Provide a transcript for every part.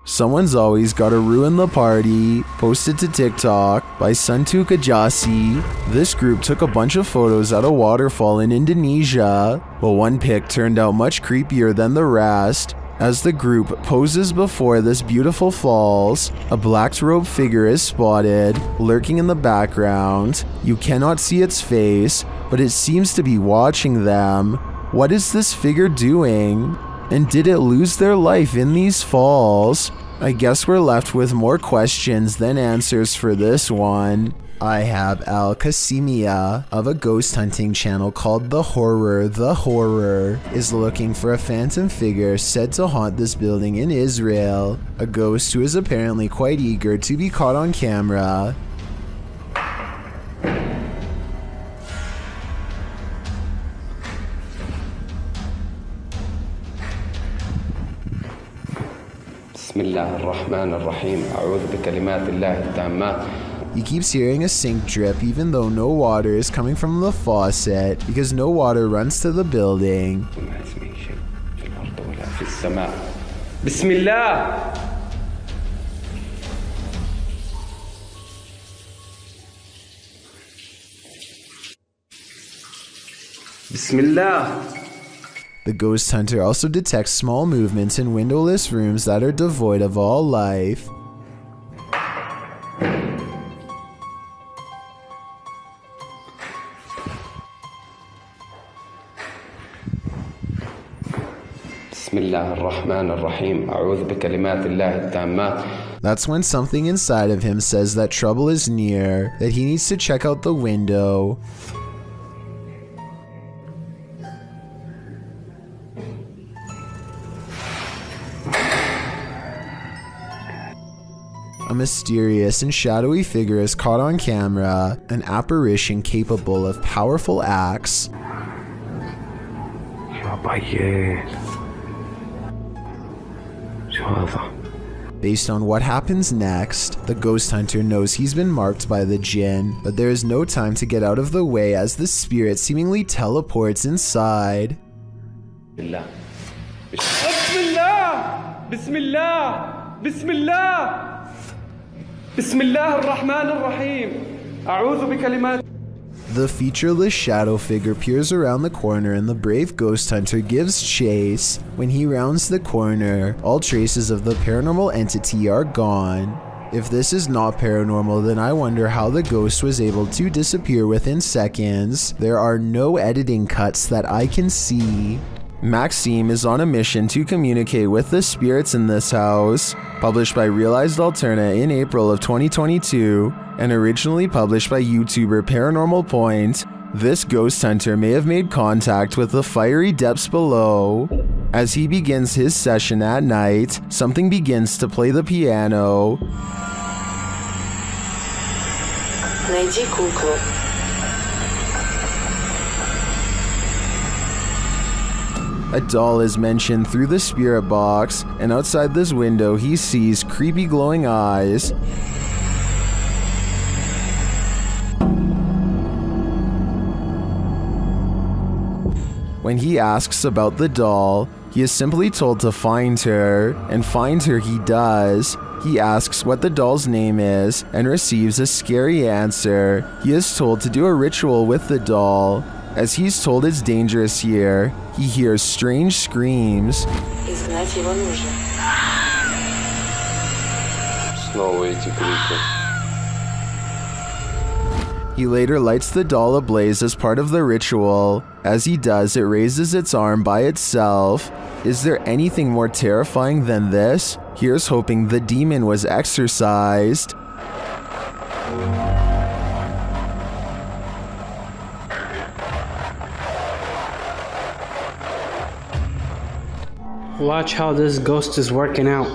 Someone's always gotta ruin the party, posted to TikTok by Suntuk Ajasi. This group took a bunch of photos at a waterfall in Indonesia, but one pic turned out much creepier than the rest. As the group poses before this beautiful falls, a black-robed figure is spotted, lurking in the background. You cannot see its face, but it seems to be watching them. What is this figure doing? And did it lose their life in these falls? I guess we're left with more questions than answers for this one. I have Al Kasimia of a ghost hunting channel called The Horror is looking for a phantom figure said to haunt this building in Israel. A ghost who is apparently quite eager to be caught on camera. He keeps hearing a sink drip even though no water is coming from the faucet because no water runs to the building. Bismillah. The ghost hunter also detects small movements in windowless rooms that are devoid of all life. That's when something inside of him says that trouble is near, that he needs to check out the window. A mysterious and shadowy figure is caught on camera, an apparition capable of powerful acts. Based on what happens next, the ghost hunter knows he's been marked by the jinn, but there is no time to get out of the way as the spirit seemingly teleports inside. Bismillah. Bismillah. Bismillah. Bismillah. Bismillah ar-Rahman ar-Rahim. A'udhu bi kalimat. The featureless shadow figure peers around the corner and the brave ghost hunter gives chase. When he rounds the corner, all traces of the paranormal entity are gone. If this is not paranormal, then I wonder how the ghost was able to disappear within seconds. There are no editing cuts that I can see. Maxime is on a mission to communicate with the spirits in this house. Published by Realized Alterna in April of 2022, and originally published by YouTuber Paranormal Point, this ghost hunter may have made contact with the fiery depths below. As he begins his session at night, something begins to play the piano. Найди куклу. A doll is mentioned through the spirit box, and outside this window he sees creepy glowing eyes. When he asks about the doll, he is simply told to find her, and find her he does. He asks what the doll's name is, and receives a scary answer. He is told to do a ritual with the doll. As he's told it's dangerous here, he hears strange screams. He later lights the doll ablaze as part of the ritual. As he does, it raises its arm by itself. Is there anything more terrifying than this? Here's hoping the demon was exorcised. Watch how this ghost is working out.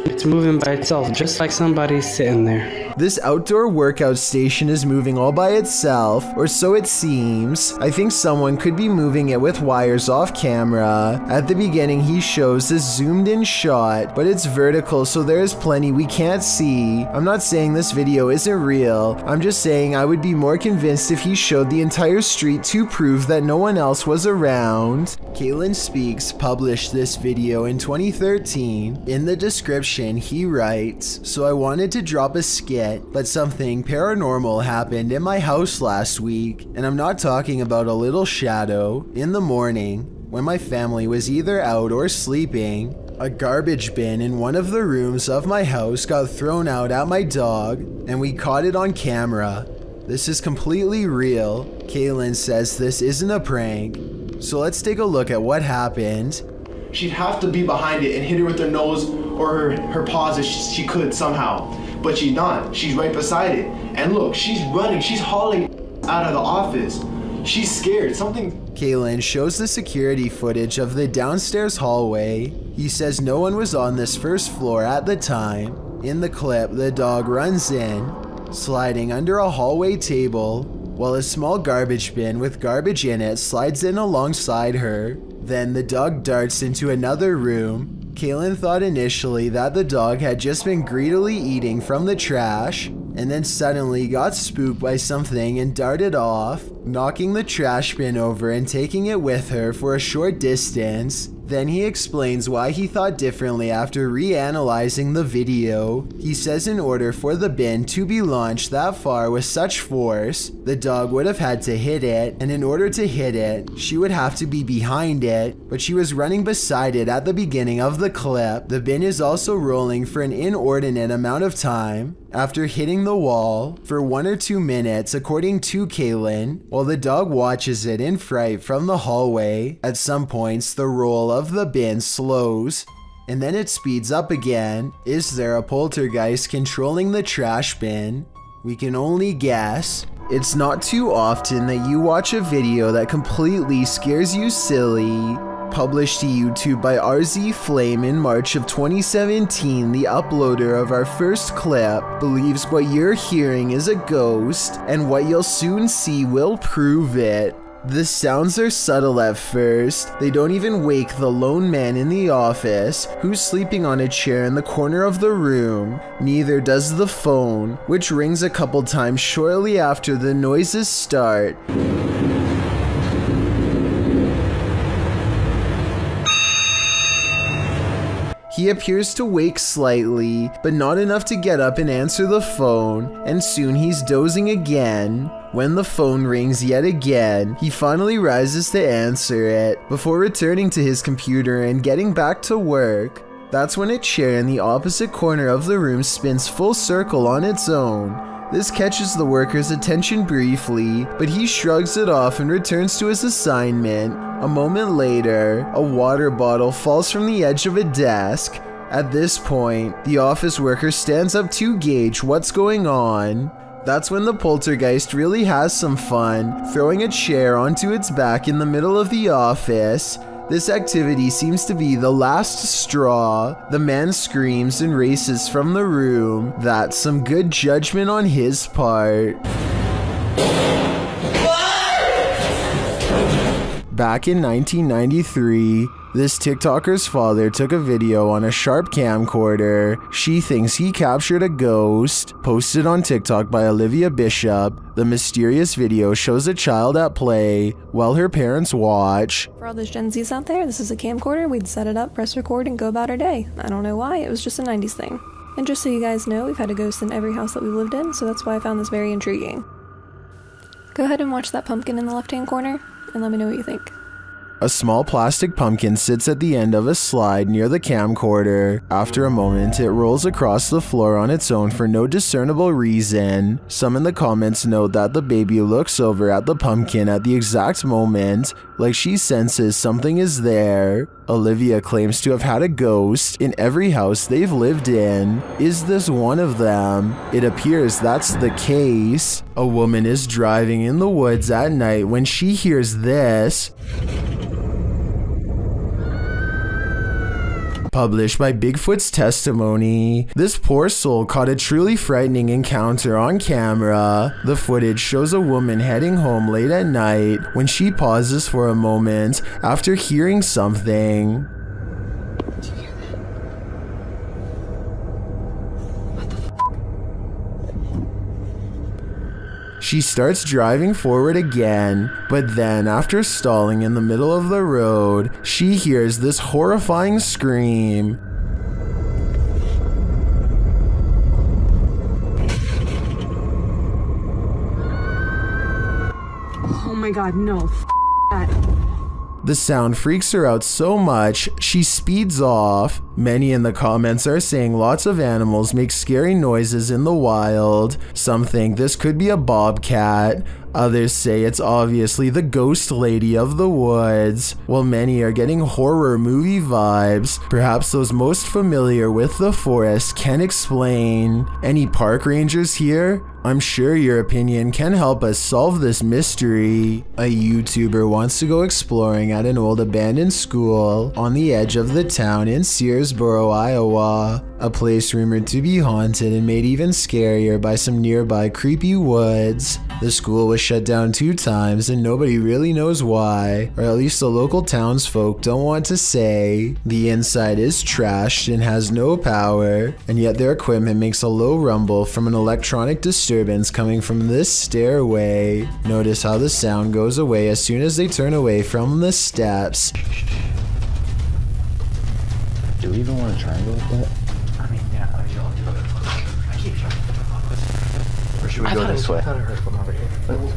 It's moving by itself, just like somebody's sitting there. This outdoor workout station is moving all by itself, or so it seems. I think someone could be moving it with wires off camera. At the beginning, he shows this zoomed in shot, but it's vertical, so there's plenty we can't see. I'm not saying this video isn't real. I'm just saying I would be more convinced if he showed the entire street to prove that no one else was around. Kaylin Speaks published this video in 2013. In the description, caption, he writes, "So I wanted to drop a skit, but something paranormal happened in my house last week, and I'm not talking about a little shadow. In the morning, when my family was either out or sleeping, a garbage bin in one of the rooms of my house got thrown out at my dog, and we caught it on camera. This is completely real." Kaylin says this isn't a prank. So let's take a look at what happened. She'd have to be behind it and hit her with her nose or her paws if she could somehow. But she's not. She's right beside it. And look, she's running. She's hauling out of the office. She's scared. Kaylin shows the security footage of the downstairs hallway. He says no one was on this first floor at the time. In the clip, the dog runs in, sliding under a hallway table, while a small garbage bin with garbage in it slides in alongside her. Then the dog darts into another room. Kaylin thought initially that the dog had just been greedily eating from the trash, and then suddenly got spooked by something and darted off, knocking the trash bin over and taking it with her for a short distance. Then he explains why he thought differently after reanalyzing the video. He says in order for the bin to be launched that far with such force, the dog would have had to hit it, and in order to hit it, she would have to be behind it, but she was running beside it at the beginning of the clip. The bin is also rolling for an inordinate amount of time after hitting the wall for 1 or 2 minutes, according to Kaylin, while the dog watches it in fright from the hallway. At some points, the roll of the bin slows, and then it speeds up again. Is there a poltergeist controlling the trash bin? We can only guess. It's not too often that you watch a video that completely scares you silly. Published to YouTube by RZ Flame in March of 2017, the uploader of our first clip believes what you're hearing is a ghost, and what you'll soon see will prove it. The sounds are subtle at first. They don't even wake the lone man in the office, who's sleeping on a chair in the corner of the room. Neither does the phone, which rings a couple times shortly after the noises start. He appears to wake slightly, but not enough to get up and answer the phone, and soon he's dozing again. When the phone rings yet again, he finally rises to answer it, before returning to his computer and getting back to work. That's when a chair in the opposite corner of the room spins full circle on its own. This catches the worker's attention briefly, but he shrugs it off and returns to his assignment. A moment later, a water bottle falls from the edge of a desk. At this point, the office worker stands up to gauge what's going on. That's when the poltergeist really has some fun, throwing a chair onto its back in the middle of the office. This activity seems to be the last straw. The man screams and races from the room. That's some good judgment on his part. Back in 1993, this TikToker's father took a video on a Sharp camcorder. She thinks he captured a ghost. Posted on TikTok by Olivia Bishop, the mysterious video shows a child at play while her parents watch. For all those Gen Zs out there, this is a camcorder. We'd set it up, press record, and go about our day. I don't know why, it was just a 90s thing. And just so you guys know, we've had a ghost in every house that we've lived in, so that's why I found this very intriguing. Go ahead and watch that pumpkin in the left-hand corner, and let me know what you think. A small plastic pumpkin sits at the end of a slide near the camcorder. After a moment, it rolls across the floor on its own for no discernible reason. Some in the comments note that the baby looks over at the pumpkin at the exact moment, like she senses something is there. Olivia claims to have had a ghost in every house they've lived in. Is this one of them? It appears that's the case. A woman is driving in the woods at night when she hears this. Published by Bigfoot's Testimony. This poor soul caught a truly frightening encounter on camera. The footage shows a woman heading home late at night when she pauses for a moment after hearing something. She starts driving forward again, but then after stalling in the middle of the road, she hears this horrifying scream. my god, no. That. The sound freaks her out so much, she speeds off. Many in the comments are saying lots of animals make scary noises in the wild. Some think this could be a bobcat. Others say it's obviously the ghost lady of the woods, while many are getting horror movie vibes. Perhaps those most familiar with the forest can explain. Any park rangers here? I'm sure your opinion can help us solve this mystery. A YouTuber wants to go exploring at an old abandoned school on the edge of the town in Searsboro, Iowa. A place rumored to be haunted and made even scarier by some nearby creepy woods. The school was shut down 2 times and nobody really knows why, or at least the local townsfolk don't want to say. The inside is trashed and has no power, and yet their equipment makes a low rumble from an electronic disturbance coming from this stairway. Notice how the sound goes away as soon as they turn away from the steps. Do we even want to try and go with that? Or should we go this way?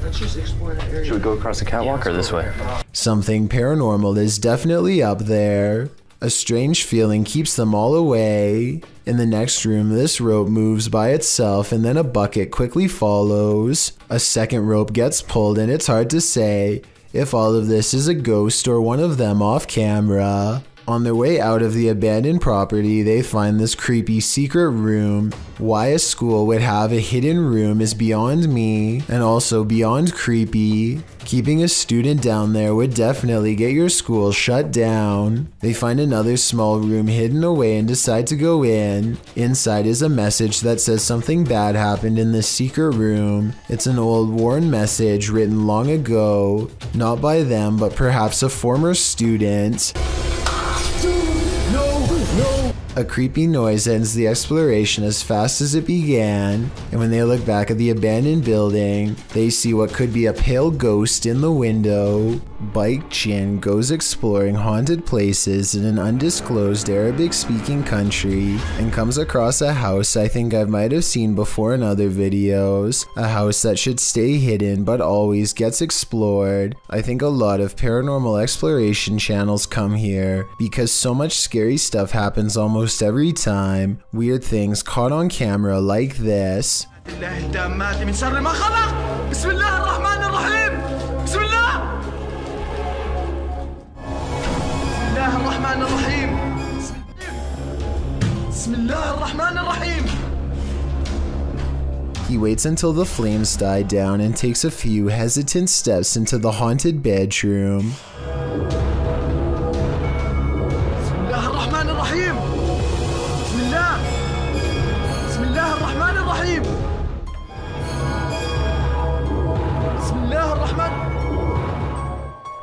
Let's just explore that area. Should we go across the catwalk or this way? Something paranormal is definitely up there. A strange feeling keeps them all away. In the next room, this rope moves by itself and then a bucket quickly follows. A second rope gets pulled and it's hard to say if all of this is a ghost or one of them off camera. On their way out of the abandoned property, they find this creepy secret room. Why a school would have a hidden room is beyond me, and also beyond creepy. Keeping a student down there would definitely get your school shut down. They find another small room hidden away and decide to go in. Inside is a message that says something bad happened in this secret room. It's an old worn message written long ago, not by them but perhaps a former student. A creepy noise ends the exploration as fast as it began, and when they look back at the abandoned building, they see what could be a pale ghost in the window. Bike Chin goes exploring haunted places in an undisclosed Arabic-speaking country and comes across a house I think I might have seen before in other videos. A house that should stay hidden but always gets explored. I think a lot of paranormal exploration channels come here because so much scary stuff happens almost every time. Weird things caught on camera like this. He waits until the flames die down and takes a few hesitant steps into the haunted bedroom.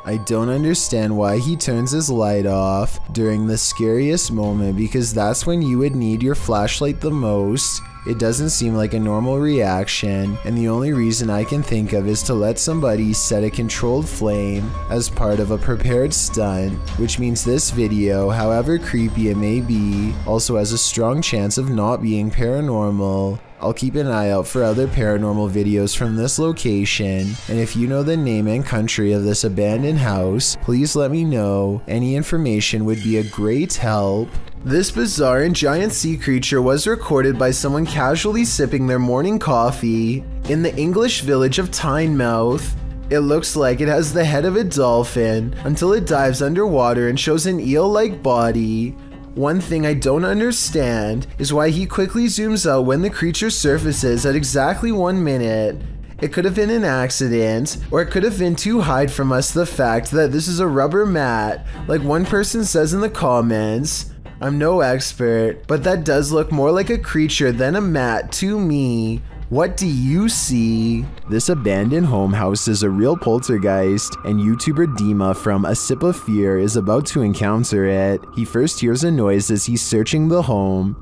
I don't understand why he turns his light off during the scariest moment, because that's when you would need your flashlight the most. It doesn't seem like a normal reaction, and the only reason I can think of is to let somebody set a controlled flame as part of a prepared stunt, which means this video, however creepy it may be, also has a strong chance of not being paranormal. I'll keep an eye out for other paranormal videos from this location, and if you know the name and country of this abandoned house, please let me know. Any information would be a great help. This bizarre and giant sea creature was recorded by someone casually sipping their morning coffee in the English village of Tynemouth. It looks like it has the head of a dolphin until it dives underwater and shows an eel-like body. One thing I don't understand is why he quickly zooms out when the creature surfaces at exactly 1 minute. It could have been an accident, or it could have been to hide from us the fact that this is a rubber mat, like one person says in the comments. I'm no expert, but that does look more like a creature than a mat to me. What do you see? This abandoned home house is a real poltergeist, and YouTuber Dima from A Sip of Fear is about to encounter it. He first hears a noise as he's searching the home.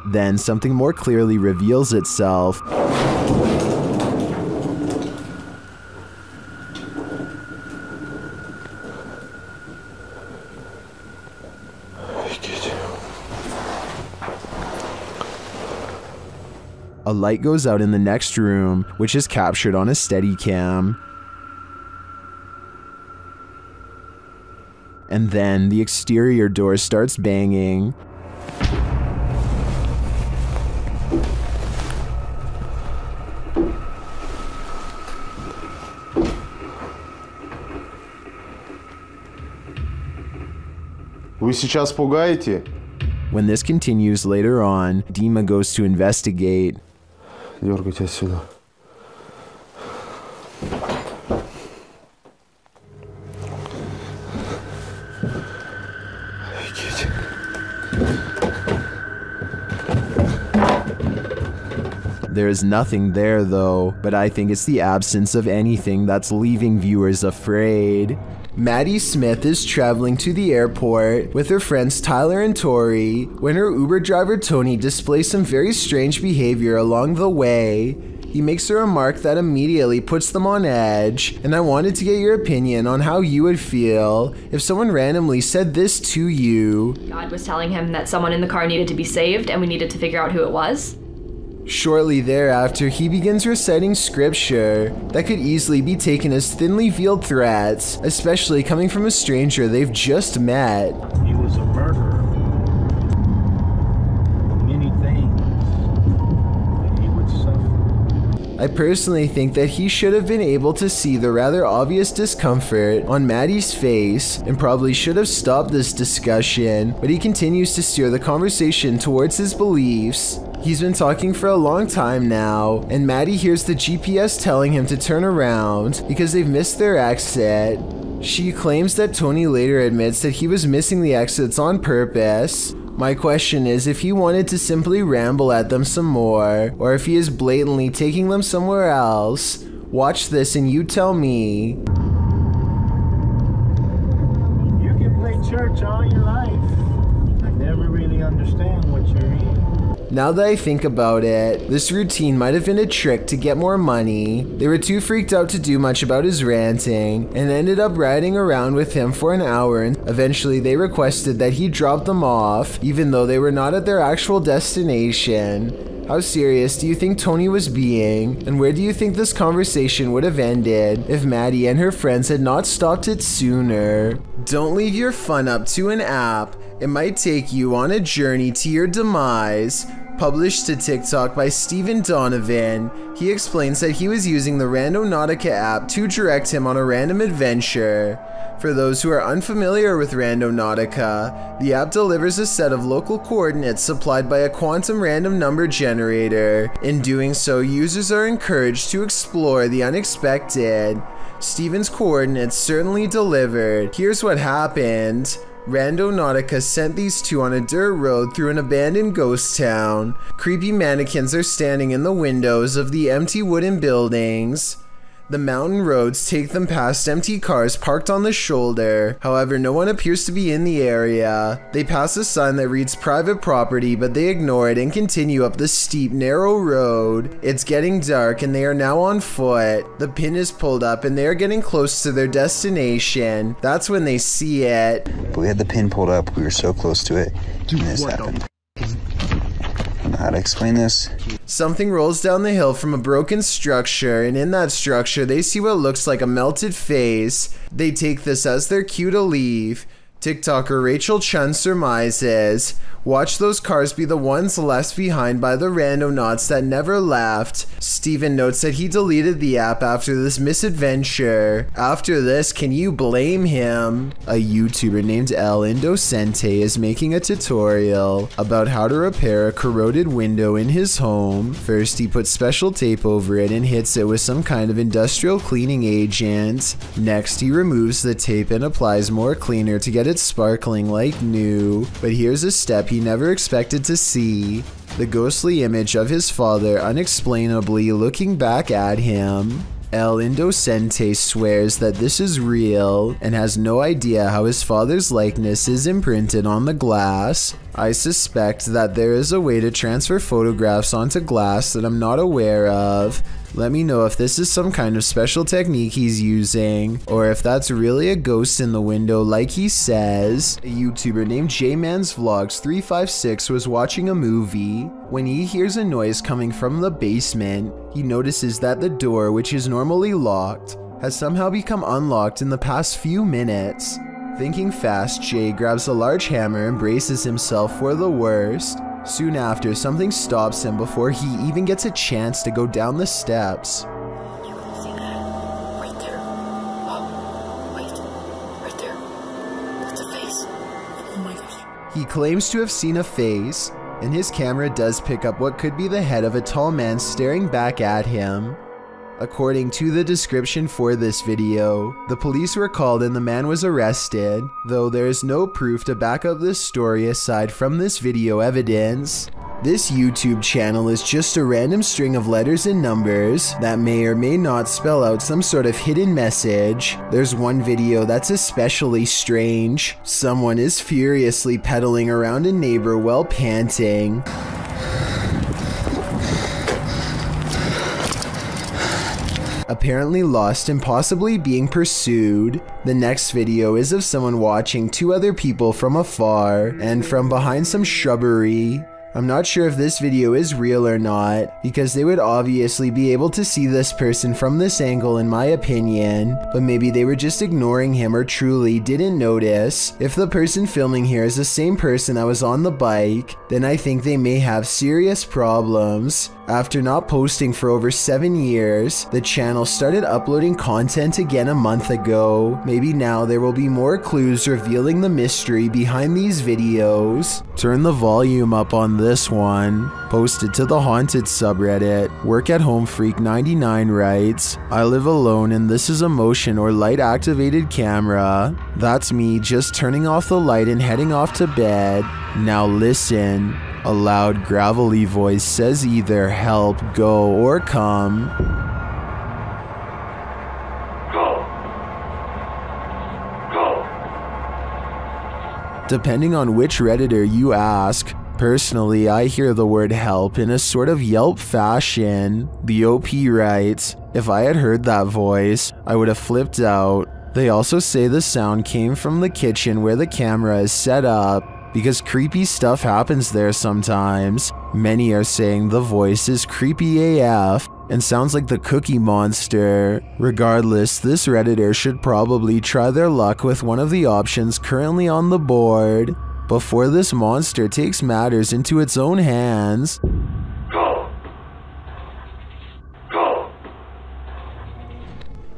Then something more clearly reveals itself. A light goes out in the next room, which is captured on a Steadicam. And then the exterior door starts banging. Вы сейчас пугаете? When this continues later on, Dima goes to investigate. Дергайте отсюда. Офигеть. There is nothing there though, but I think it's the absence of anything that's leaving viewers afraid. Maddie Smith is traveling to the airport with her friends Tyler and Tori when her Uber driver Tony displays some very strange behavior along the way. He makes a remark that immediately puts them on edge, and I wanted to get your opinion on how you would feel if someone randomly said this to you. God was telling him that someone in the car needed to be saved and we needed to figure out who it was. Shortly thereafter, he begins reciting scripture that could easily be taken as thinly veiled threats, especially coming from a stranger they've just met. He was a murderer. Many things that he would suffer. I personally think that he should have been able to see the rather obvious discomfort on Maddie's face and probably should have stopped this discussion, but he continues to steer the conversation towards his beliefs. He's been talking for a long time now, and Maddie hears the GPS telling him to turn around because they've missed their exit. She claims that Tony later admits that he was missing the exits on purpose. My question is if he wanted to simply ramble at them some more, or if he is blatantly taking them somewhere else. Watch this and you tell me. You can play church all your life. I never really understand what you're in. Now that I think about it, this routine might have been a trick to get more money. They were too freaked out to do much about his ranting and ended up riding around with him for an hour, and eventually they requested that he drop them off even though they were not at their actual destination. How serious do you think Tony was being, and where do you think this conversation would have ended if Maddie and her friends had not stopped it sooner? Don't leave your fun up to an app. It might take you on a journey to your demise. Published to TikTok by Stephen Donovan, he explains that he was using the Randonautica app to direct him on a random adventure. For those who are unfamiliar with Randonautica, the app delivers a set of local coordinates supplied by a quantum random number generator. In doing so, users are encouraged to explore the unexpected. Stephen's coordinates certainly delivered. Here's what happened. Randonautica sent these two on a dirt road through an abandoned ghost town. Creepy mannequins are standing in the windows of the empty wooden buildings. The mountain roads take them past empty cars parked on the shoulder. However, no one appears to be in the area. They pass a sign that reads private property, but they ignore it and continue up the steep, narrow road. It's getting dark and they are now on foot. The pin is pulled up and they are getting close to their destination. That's when they see it. But we had the pin pulled up. We were so close to it. And this happened. I don't know how to explain this. Something rolls down the hill from a broken structure, and in that structure they see what looks like a melted face. They take this as their cue to leave. TikToker Rachel Chun surmises, watch those cars be the ones left behind by the randonauts that never left. Steven notes that he deleted the app after this misadventure. After this, can you blame him? A YouTuber named El Indocente is making a tutorial about how to repair a corroded window in his home. First, he puts special tape over it and hits it with some kind of industrial cleaning agent. Next, he removes the tape and applies more cleaner to get it sparkling like new. But here's a step he never expected to see. The ghostly image of his father unexplainably looking back at him. El Indocente swears that this is real and has no idea how his father's likeness is imprinted on the glass. I suspect that there is a way to transfer photographs onto glass that I'm not aware of. Let me know if this is some kind of special technique he's using, or if that's really a ghost in the window like he says. A YouTuber named JMansVlogs356 was watching a movie. When he hears a noise coming from the basement, he notices that the door, which is normally locked, has somehow become unlocked in the past few minutes. Thinking fast, Jay grabs a large hammer and braces himself for the worst. Soon after, something stops him before he even gets a chance to go down the steps. See that? Right there. Oh, wait. Right there. That's a face. Oh my gosh. He claims to have seen a face, and his camera does pick up what could be the head of a tall man staring back at him. According to the description for this video, the police were called and the man was arrested, though there is no proof to back up this story aside from this video evidence. This YouTube channel is just a random string of letters and numbers that may or may not spell out some sort of hidden message. There's one video that's especially strange. Someone is furiously pedaling around a neighbor while panting. Apparently lost and possibly being pursued. The next video is of someone watching two other people from afar and from behind some shrubbery. I'm not sure if this video is real or not, because they would obviously be able to see this person from this angle in my opinion, but maybe they were just ignoring him or truly didn't notice. If the person filming here is the same person that was on the bike, then I think they may have serious problems. After not posting for over 7 years, the channel started uploading content again a month ago. Maybe now there will be more clues revealing the mystery behind these videos. Turn the volume up on this one. Posted to the Haunted subreddit. Work at Home Freak 99 writes, I live alone and this is a motion or light activated camera. That's me just turning off the light and heading off to bed. Now listen. A loud, gravelly voice says either help, go, or come. Go. Go. Depending on which Redditor you ask. Personally, I hear the word help in a sort of Yelp fashion. The OP writes, if I had heard that voice, I would have flipped out. They also say the sound came from the kitchen where the camera is set up, because creepy stuff happens there sometimes. Many are saying the voice is creepy AF and sounds like the Cookie Monster. Regardless, this Redditor should probably try their luck with one of the options currently on the board before this monster takes matters into its own hands. Go. Go.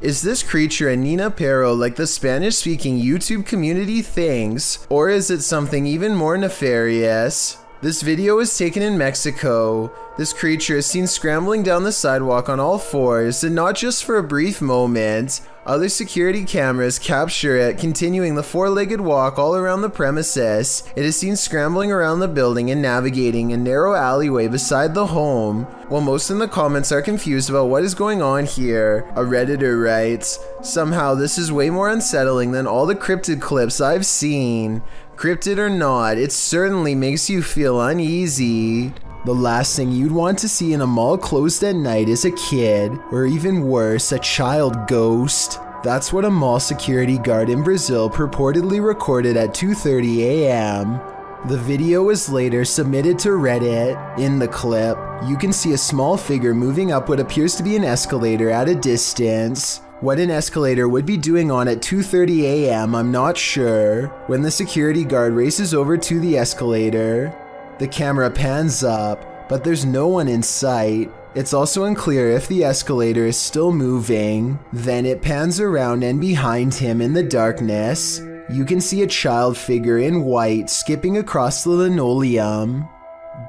Is this creature a Nina Pero like the Spanish-speaking YouTube community thinks, or is it something even more nefarious? This video was taken in Mexico. This creature is seen scrambling down the sidewalk on all fours, and not just for a brief moment. Other security cameras capture it continuing the four-legged walk all around the premises. It is seen scrambling around the building and navigating a narrow alleyway beside the home. While most in the comments are confused about what is going on here, a Redditor writes, somehow this is way more unsettling than all the cryptid clips I've seen. Cryptid or not, it certainly makes you feel uneasy. The last thing you'd want to see in a mall closed at night is a kid, or even worse, a child ghost. That's what a mall security guard in Brazil purportedly recorded at 2:30 a.m. The video was later submitted to Reddit. In the clip, you can see a small figure moving up what appears to be an escalator at a distance. What an escalator would be doing on at 2:30 a.m. I'm not sure. When the security guard races over to the escalator, the camera pans up, but there's no one in sight. It's also unclear if the escalator is still moving. Then it pans around and behind him in the darkness, you can see a child figure in white skipping across the linoleum.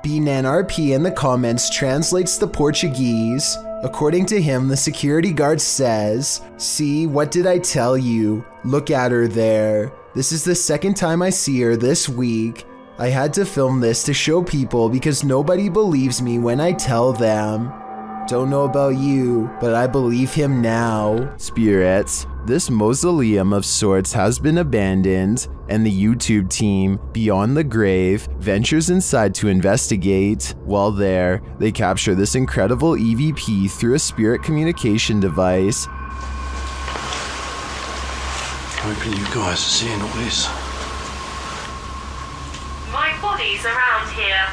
BNRP in the comments translates the Portuguese. According to him, the security guard says, "See, what did I tell you? Look at her there. This is the second time I see her this week. I had to film this to show people because nobody believes me when I tell them." Don't know about you, but I believe him now. Spirits. This mausoleum of sorts has been abandoned, and the YouTube team, Beyond the Grave, ventures inside to investigate. While there, they capture this incredible EVP through a spirit communication device. Hoping you guys are seeing all this. My body's around here.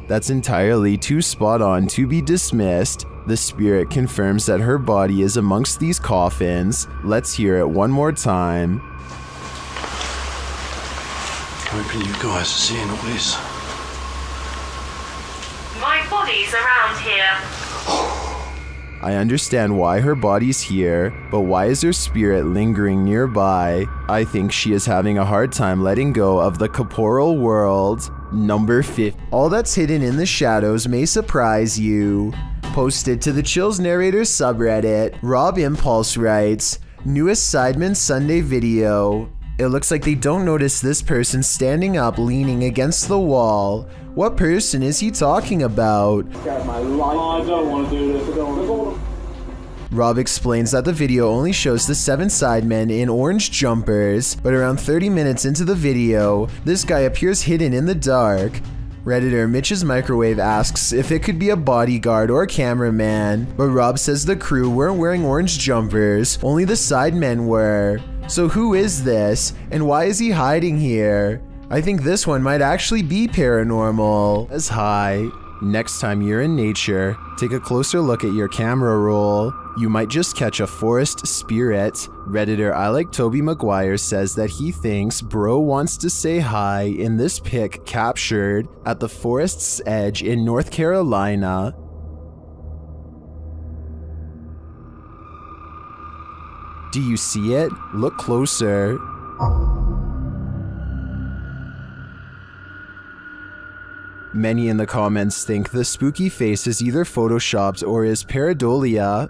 That's entirely too spot on to be dismissed. The spirit confirms that her body is amongst these coffins. Let's hear it one more time. Hoping you guys are seeing all this. My body's around here. I understand why her body's here, but why is her spirit lingering nearby? I think she is having a hard time letting go of the corporeal world. Number 50. All that's hidden in the shadows may surprise you. Posted to the Chills Narrator subreddit, Rob Impulse writes, newest Sidemen Sunday video. It looks like they don't notice this person standing up leaning against the wall. What person is he talking about? I don't want to do this. I don't want to. Rob explains that the video only shows the 7 sidemen in orange jumpers, but around 30 minutes into the video, this guy appears hidden in the dark. Redditor Mitch's Microwave asks if it could be a bodyguard or a cameraman, but Rob says the crew weren't wearing orange jumpers, only the sidemen were. So who is this, and why is he hiding here? I think this one might actually be paranormal. As hi. Next time you're in nature, take a closer look at your camera roll. You might just catch a forest spirit. Redditor I Like Toby Maguire says that he thinks bro wants to say hi in this pic captured at the forest's edge in North Carolina. Do you see it? Look closer. Many in the comments think the spooky face is either photoshopped or is pareidolia.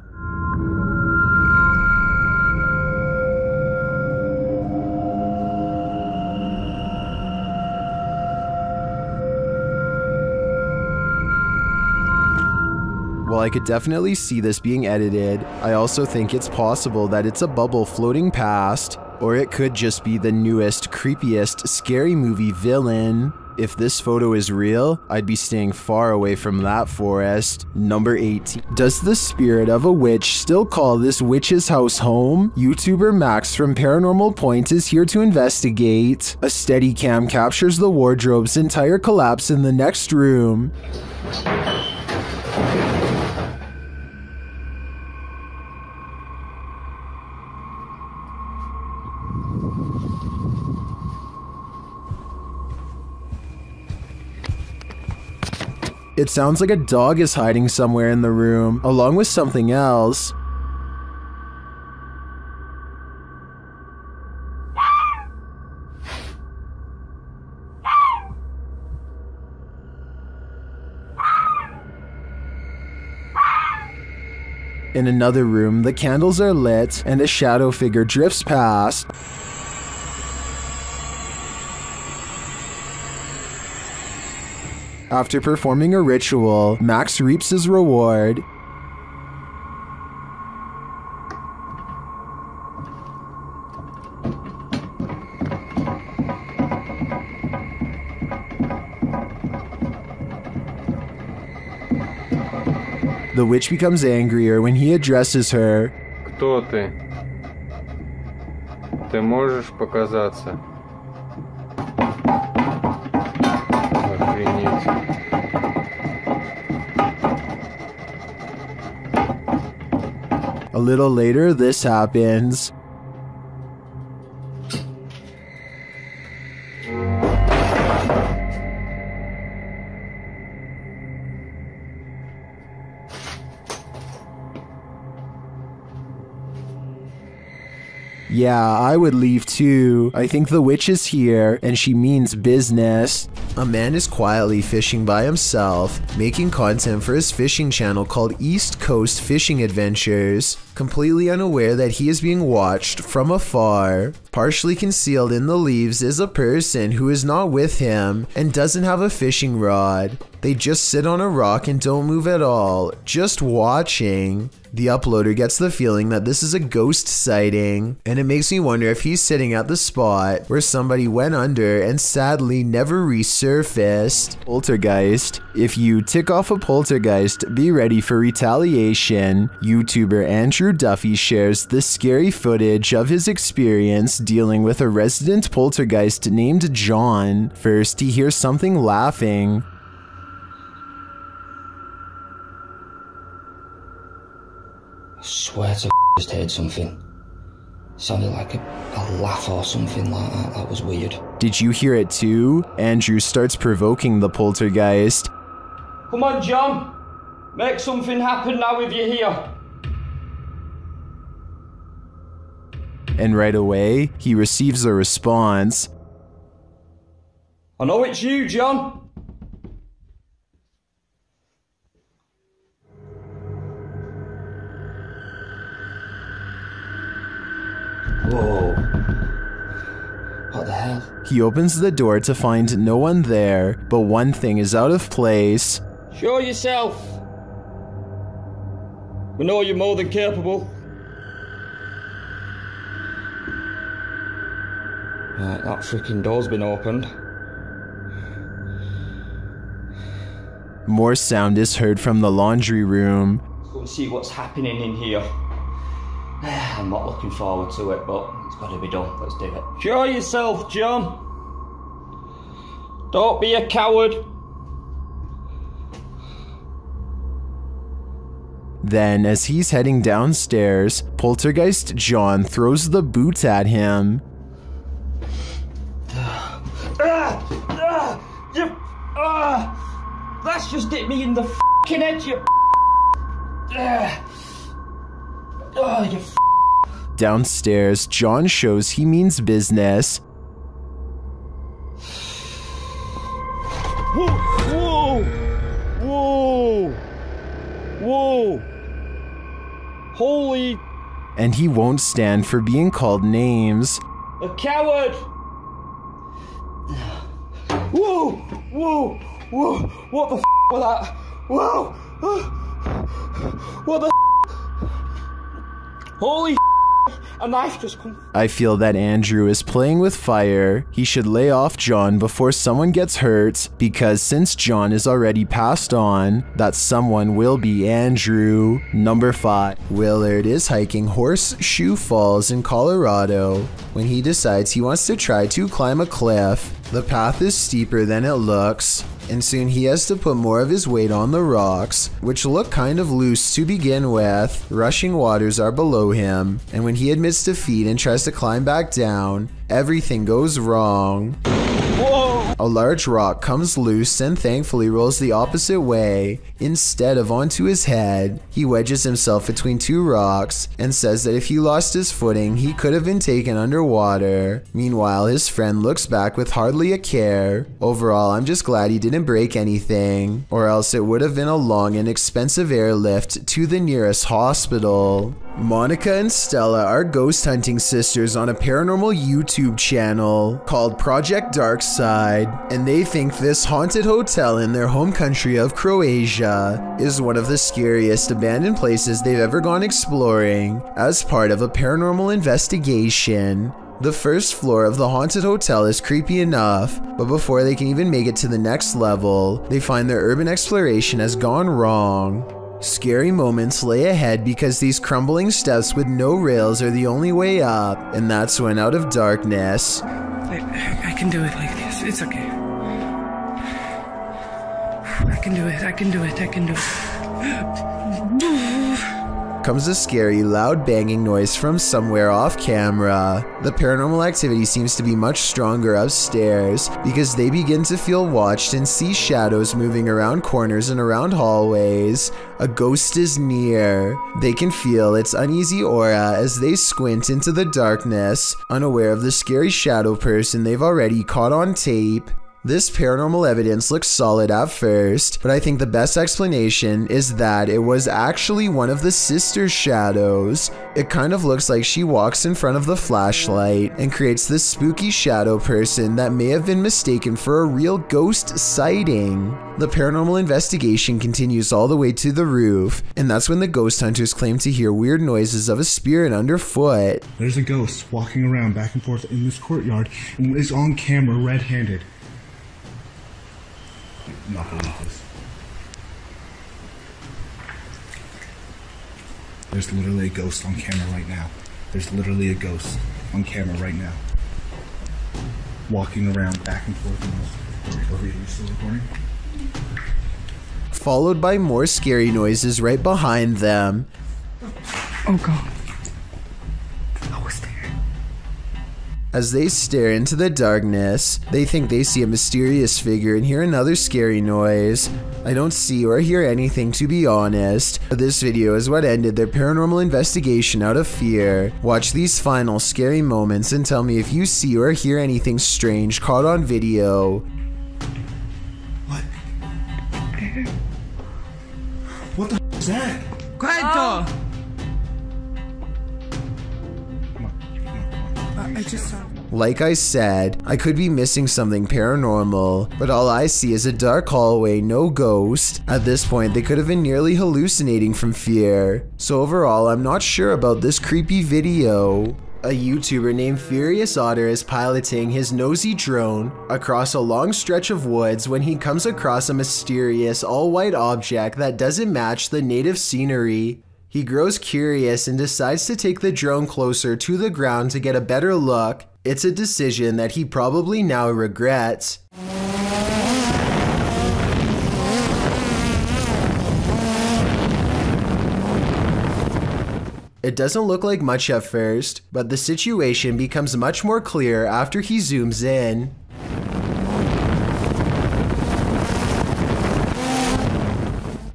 While I could definitely see this being edited, I also think it's possible that it's a bubble floating past, or it could just be the newest, creepiest, scary movie villain. If this photo is real, I'd be staying far away from that forest. Number 18. Does the spirit of a witch still call this witch's house home? YouTuber Max from Paranormal Point is here to investigate. A Steadicam captures the wardrobe's entire collapse in the next room. It sounds like a dog is hiding somewhere in the room, along with something else. In another room, the candles are lit, and a shadow figure drifts past. After performing a ritual, Max reaps his reward. The witch becomes angrier when he addresses her. Кто ты? Ты можешь показаться? A little later, this happens. Yeah, I would leave too. I think the witch is here, and she means business. A man is quietly fishing by himself, making content for his fishing channel called East Coast Fishing Adventures. completely unaware that he is being watched from afar. Partially concealed in the leaves is a person who is not with him and doesn't have a fishing rod. They just sit on a rock and don't move at all, just watching. The uploader gets the feeling that this is a ghost sighting, and it makes me wonder if he's sitting at the spot where somebody went under and sadly never resurfaced. Poltergeist. If you tick off a poltergeist, be ready for retaliation. YouTuber Andrew Duffy shares this scary footage of his experience dealing with a resident poltergeist named John. First, he hears something laughing. I swear to just heard something. Sounded like a laugh or something like that. That was weird. Did you hear it too? Andrew starts provoking the poltergeist. Come on, John. Make something happen now if you're here. And right away, he receives a response. I know it's you, John. Whoa. What the hell? He opens the door to find no one there, but one thing is out of place. Show yourself. We know you're more than capable. Right, that freaking door's been opened. More sound is heard from the laundry room. Let's go and see what's happening in here. I'm not looking forward to it, but it's got to be done. Let's do it. Show yourself, John. Don't be a coward. Then, as he's heading downstairs, Poltergeist John throws the boot at him. That's just hit me in the f***ing head, you you Downstairs, John shows he means business. Whoa! Whoa! Whoa! Whoa! Holy... And he won't stand for being called names. A coward! Whoa! Whoa! Whoa! What the f*** was that? Whoa! What the f***? Holy f***! A knife just come. I feel that Andrew is playing with fire. He should lay off John before someone gets hurt, because since John is already passed on, that someone will be Andrew. Number 5. Willard is hiking Horseshoe Falls in Colorado when he decides he wants to try to climb a cliff. The path is steeper than it looks, and soon he has to put more of his weight on the rocks, which look kind of loose to begin with. Rushing waters are below him, and when he admits defeat and tries to climb back down, everything goes wrong. Whoa! A large rock comes loose and thankfully rolls the opposite way instead of onto his head. He wedges himself between two rocks and says that if he lost his footing, he could have been taken underwater. Meanwhile, his friend looks back with hardly a care. Overall, I'm just glad he didn't break anything, or else it would have been a long and expensive airlift to the nearest hospital. Monica and Stella are ghost hunting sisters on a paranormal YouTube channel called Project Darkside, and they think this haunted hotel in their home country of Croatia is one of the scariest abandoned places they've ever gone exploring as part of a paranormal investigation. The first floor of the haunted hotel is creepy enough, but before they can even make it to the next level, they find their urban exploration has gone wrong. Scary moments lay ahead because these crumbling steps with no rails are the only way up, and that's when out of darkness... I can do it like this, it's okay. I can do it, I can do it, I can do it. comes a scary, loud banging noise from somewhere off camera. The paranormal activity seems to be much stronger upstairs because they begin to feel watched and see shadows moving around corners and around hallways. A ghost is near. They can feel its uneasy aura as they squint into the darkness, unaware of the scary shadow person they've already caught on tape. This paranormal evidence looks solid at first, but I think the best explanation is that it was actually one of the sister's shadows. It kind of looks like she walks in front of the flashlight and creates this spooky shadow person that may have been mistaken for a real ghost sighting. The paranormal investigation continues all the way to the roof, and that's when the ghost hunters claim to hear weird noises of a spirit underfoot. There's a ghost walking around back and forth in this courtyard and is on camera red-handed. Not believe this. There's literally a ghost on camera right now. There's literally a ghost on camera right now. Walking around back and forth in this. Are you still recording? Followed by more scary noises right behind them. Oh god. As they stare into the darkness, they think they see a mysterious figure and hear another scary noise. I don't see or hear anything, to be honest, but this video is what ended their paranormal investigation out of fear. Watch these final scary moments and tell me if you see or hear anything strange caught on video. What? What the f is that? Quiet, I just saw. Like I said, I could be missing something paranormal, but all I see is a dark hallway, no ghost. At this point, they could have been nearly hallucinating from fear. So overall, I'm not sure about this creepy video. A YouTuber named Furious Otter is piloting his nosy drone across a long stretch of woods when he comes across a mysterious all-white object that doesn't match the native scenery. He grows curious and decides to take the drone closer to the ground to get a better look. It's a decision that he probably now regrets. It doesn't look like much at first, but the situation becomes much more clear after he zooms in.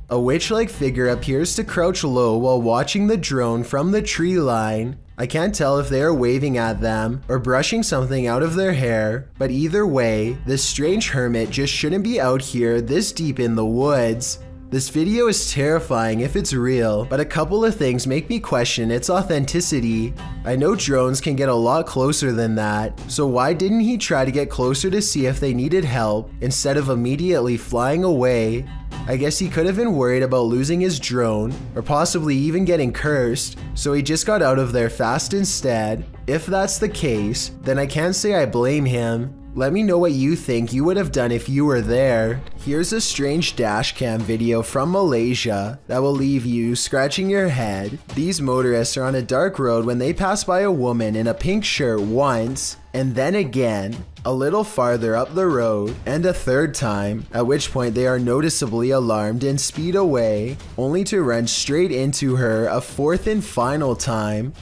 A witch-like figure appears to crouch low while watching the drone from the tree line. I can't tell if they are waving at them or brushing something out of their hair, but either way, this strange hermit just shouldn't be out here this deep in the woods. This video is terrifying if it's real, but a couple of things make me question its authenticity. I know drones can get a lot closer than that, so why didn't he try to get closer to see if they needed help instead of immediately flying away? I guess he could have been worried about losing his drone, or possibly even getting cursed, so he just got out of there fast instead. If that's the case, then I can't say I blame him. Let me know what you think you would have done if you were there. Here's a strange dashcam video from Malaysia that will leave you scratching your head. These motorists are on a dark road when they pass by a woman in a pink shirt once, and then again, a little farther up the road, and a third time, at which point they are noticeably alarmed and speed away, only to run straight into her a fourth and final time.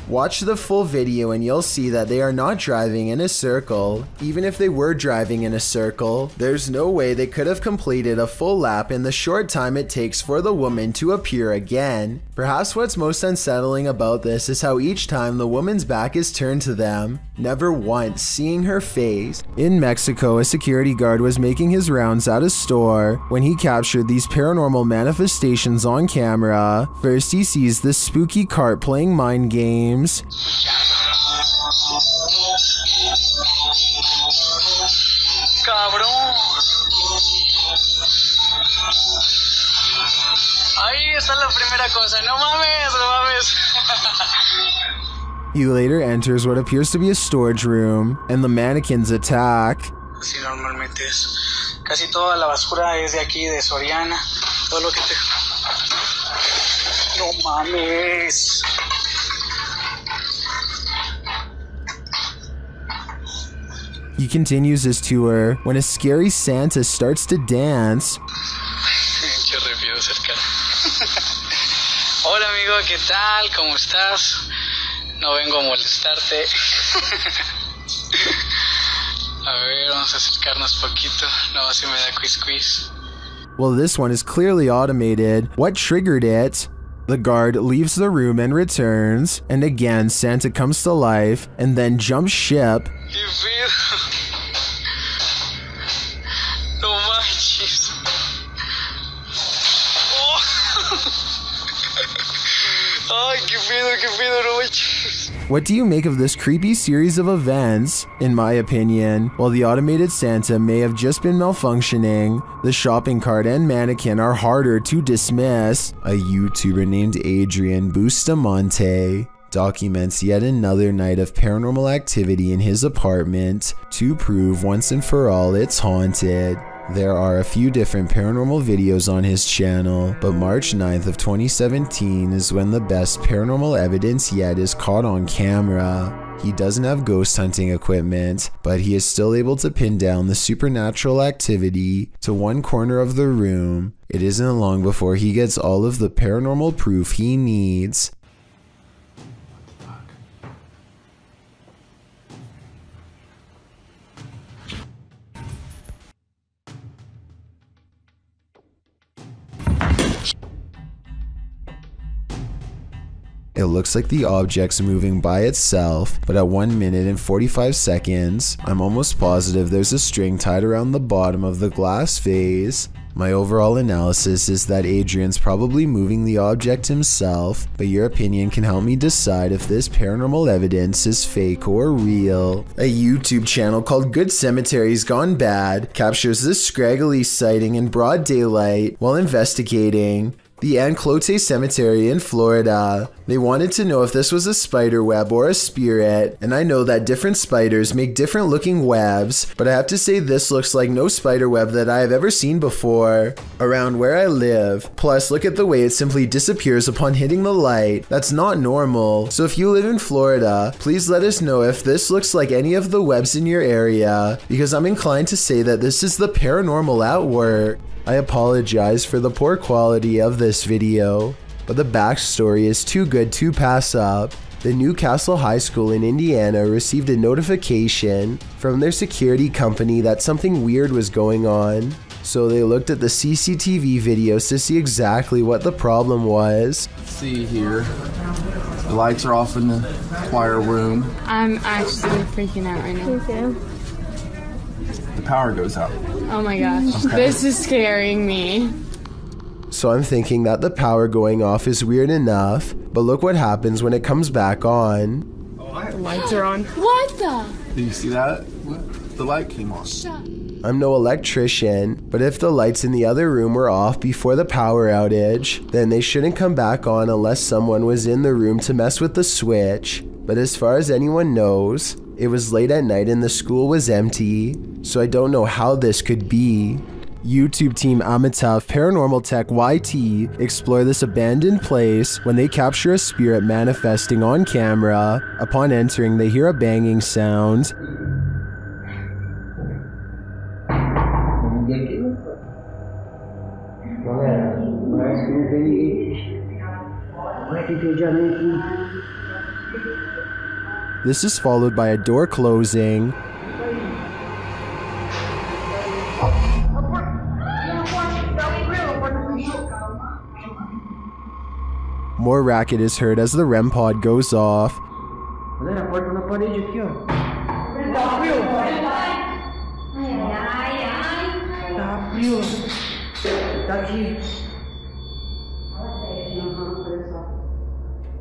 Watch the full video and you'll see that they are not driving in a circle. Even if they were driving in a circle, there's no way they could have completed a full lap in the short time it takes for the woman to appear again. Perhaps what's most unsettling about this is how each time the woman's back is turned to them, never once seeing her face. In Mexico, a security guard was making his rounds at a store when he captured these paranormal manifestations on camera. First, he sees this spooky cart playing mind games. Cabrón. Ahí está la primera cosa. No mames, no mames. He later enters what appears to be a storage room, and the mannequins attack. Sí, normalmente es. Casi toda la basura es de aquí, de Soriana. Todo lo que te... No mames. He continues his tour when a scary Santa starts to dance. Hola amigo, ¿qué tal? ¿Cómo estás? No vengo a molestarte. A ver, vamos a acercarnos poquito. No, si me da quiz. Well, this one is clearly automated. What triggered it? The guard leaves the room and returns, and again Santa comes to life and then jumps ship. No manches. Oh. Ay, qué pedo, no manches. What do you make of this creepy series of events? In my opinion, while the automated Santa may have just been malfunctioning, the shopping cart and mannequin are harder to dismiss. A YouTuber named Adrian Bustamante documents yet another night of paranormal activity in his apartment to prove once and for all it's haunted. There are a few different paranormal videos on his channel, but March 9th of 2017 is when the best paranormal evidence yet is caught on camera. He doesn't have ghost hunting equipment, but he is still able to pin down the supernatural activity to one corner of the room. It isn't long before he gets all of the paranormal proof he needs. It looks like the object's moving by itself, but at 1 minute and 45 seconds, I'm almost positive there's a string tied around the bottom of the glass vase. My overall analysis is that Adrian's probably moving the object himself, but your opinion can help me decide if this paranormal evidence is fake or real. A YouTube channel called Good Cemeteries Gone Bad captures this scraggly sighting in broad daylight while investigating the Anclote Cemetery in Florida. They wanted to know if this was a spider web or a spirit, and I know that different spiders make different looking webs, but I have to say this looks like no spider web that I have ever seen before around where I live. Plus, look at the way it simply disappears upon hitting the light. That's not normal. So if you live in Florida, please let us know if this looks like any of the webs in your area, because I'm inclined to say that this is the paranormal at work. I apologize for the poor quality of this video, but the backstory is too good to pass up. The Newcastle High School in Indiana received a notification from their security company that something weird was going on. So they looked at the CCTV videos to see exactly what the problem was. See here, the lights are off in the choir room. I'm actually freaking out right now. Me too. The power goes out. Oh my gosh, okay. This is scaring me. So I'm thinking that the power going off is weird enough, but look what happens when it comes back on. The lights are on. What the? Did you see that? The light came on. I'm no electrician, but if the lights in the other room were off before the power outage, then they shouldn't come back on unless someone was in the room to mess with the switch. But as far as anyone knows, it was late at night and the school was empty, so I don't know how this could be. YouTube team Amitav Paranormal Tech YT explore this abandoned place when they capture a spirit manifesting on camera. Upon entering, they hear a banging sound. This is followed by a door closing. More racket is heard as the REM pod goes off.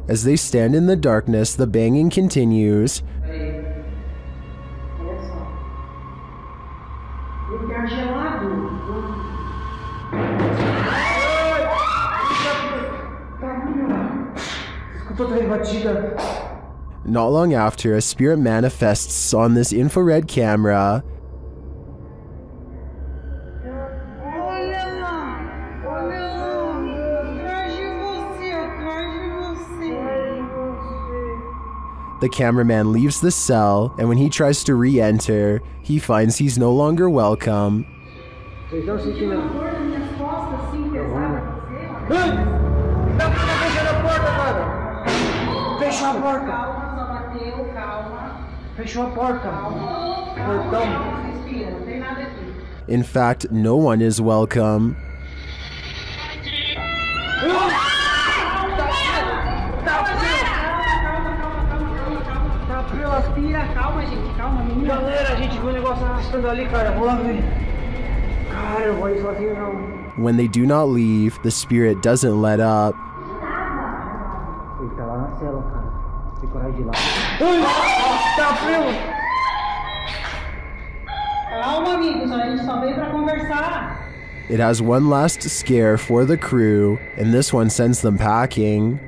As they stand in the darkness, the banging continues. Not long after, a spirit manifests on this infrared camera. The cameraman leaves the cell, and when he tries to re-enter, he finds he's no longer welcome. Fechou a porta. In fact, no one is welcome. When they do not leave, the spirit doesn't let up. It has one last scare for the crew, and this one sends them packing.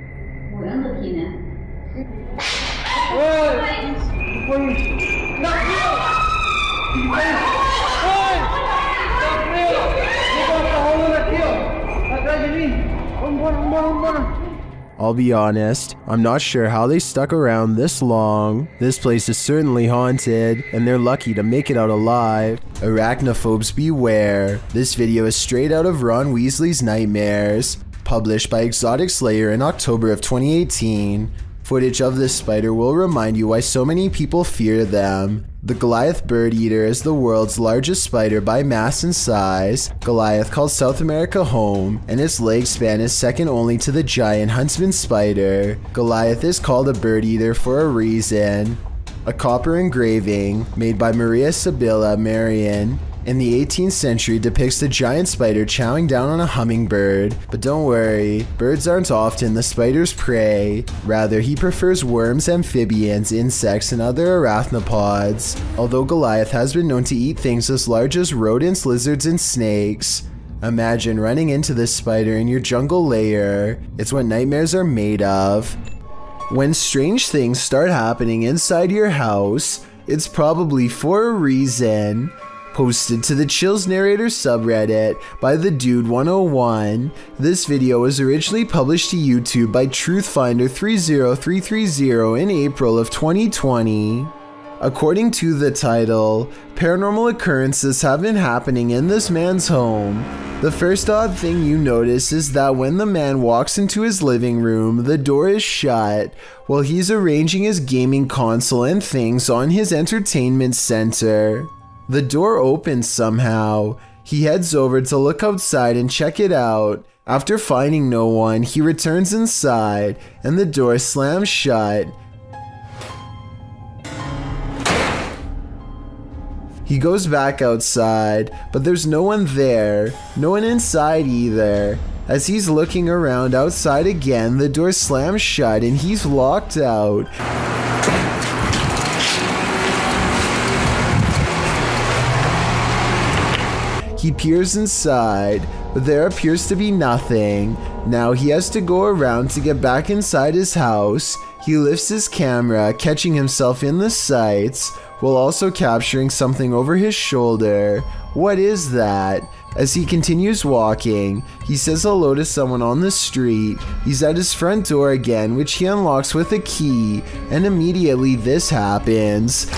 I'll be honest, I'm not sure how they stuck around this long. This place is certainly haunted, and they're lucky to make it out alive. Arachnophobes beware. This video is straight out of Ron Weasley's Nightmares, published by Exotic Slayer in October of 2018. Footage of this spider will remind you why so many people fear them. The Goliath bird eater is the world's largest spider by mass and size. Goliath calls South America home, and its leg span is second only to the giant huntsman spider. Goliath is called a bird eater for a reason. A copper engraving, made by Maria Sibylla Marian, in the 18th century depicts the giant spider chowing down on a hummingbird, but don't worry, birds aren't often the spider's prey. Rather, he prefers worms, amphibians, insects, and other arachnopods, although Goliath has been known to eat things as large as rodents, lizards, and snakes. Imagine running into this spider in your jungle lair. It's what nightmares are made of. When strange things start happening inside your house, it's probably for a reason. Posted to the Chills Narrator subreddit by the Dude 101. This video was originally published to YouTube by Truthfinder 30330 in April of 2020. According to the title, paranormal occurrences have been happening in this man's home. The first odd thing you notice is that when the man walks into his living room, the door is shut while he's arranging his gaming console and things on his entertainment center. The door opens somehow. He heads over to look outside and check it out. After finding no one, he returns inside and the door slams shut. He goes back outside, but there's no one there, no one inside either. As he's looking around outside again, the door slams shut and he's locked out. He peers inside, but there appears to be nothing. Now he has to go around to get back inside his house. He lifts his camera, catching himself in the sights, while also capturing something over his shoulder. What is that? As he continues walking, he says hello to someone on the street. He's at his front door again, which he unlocks with a key, and immediately this happens.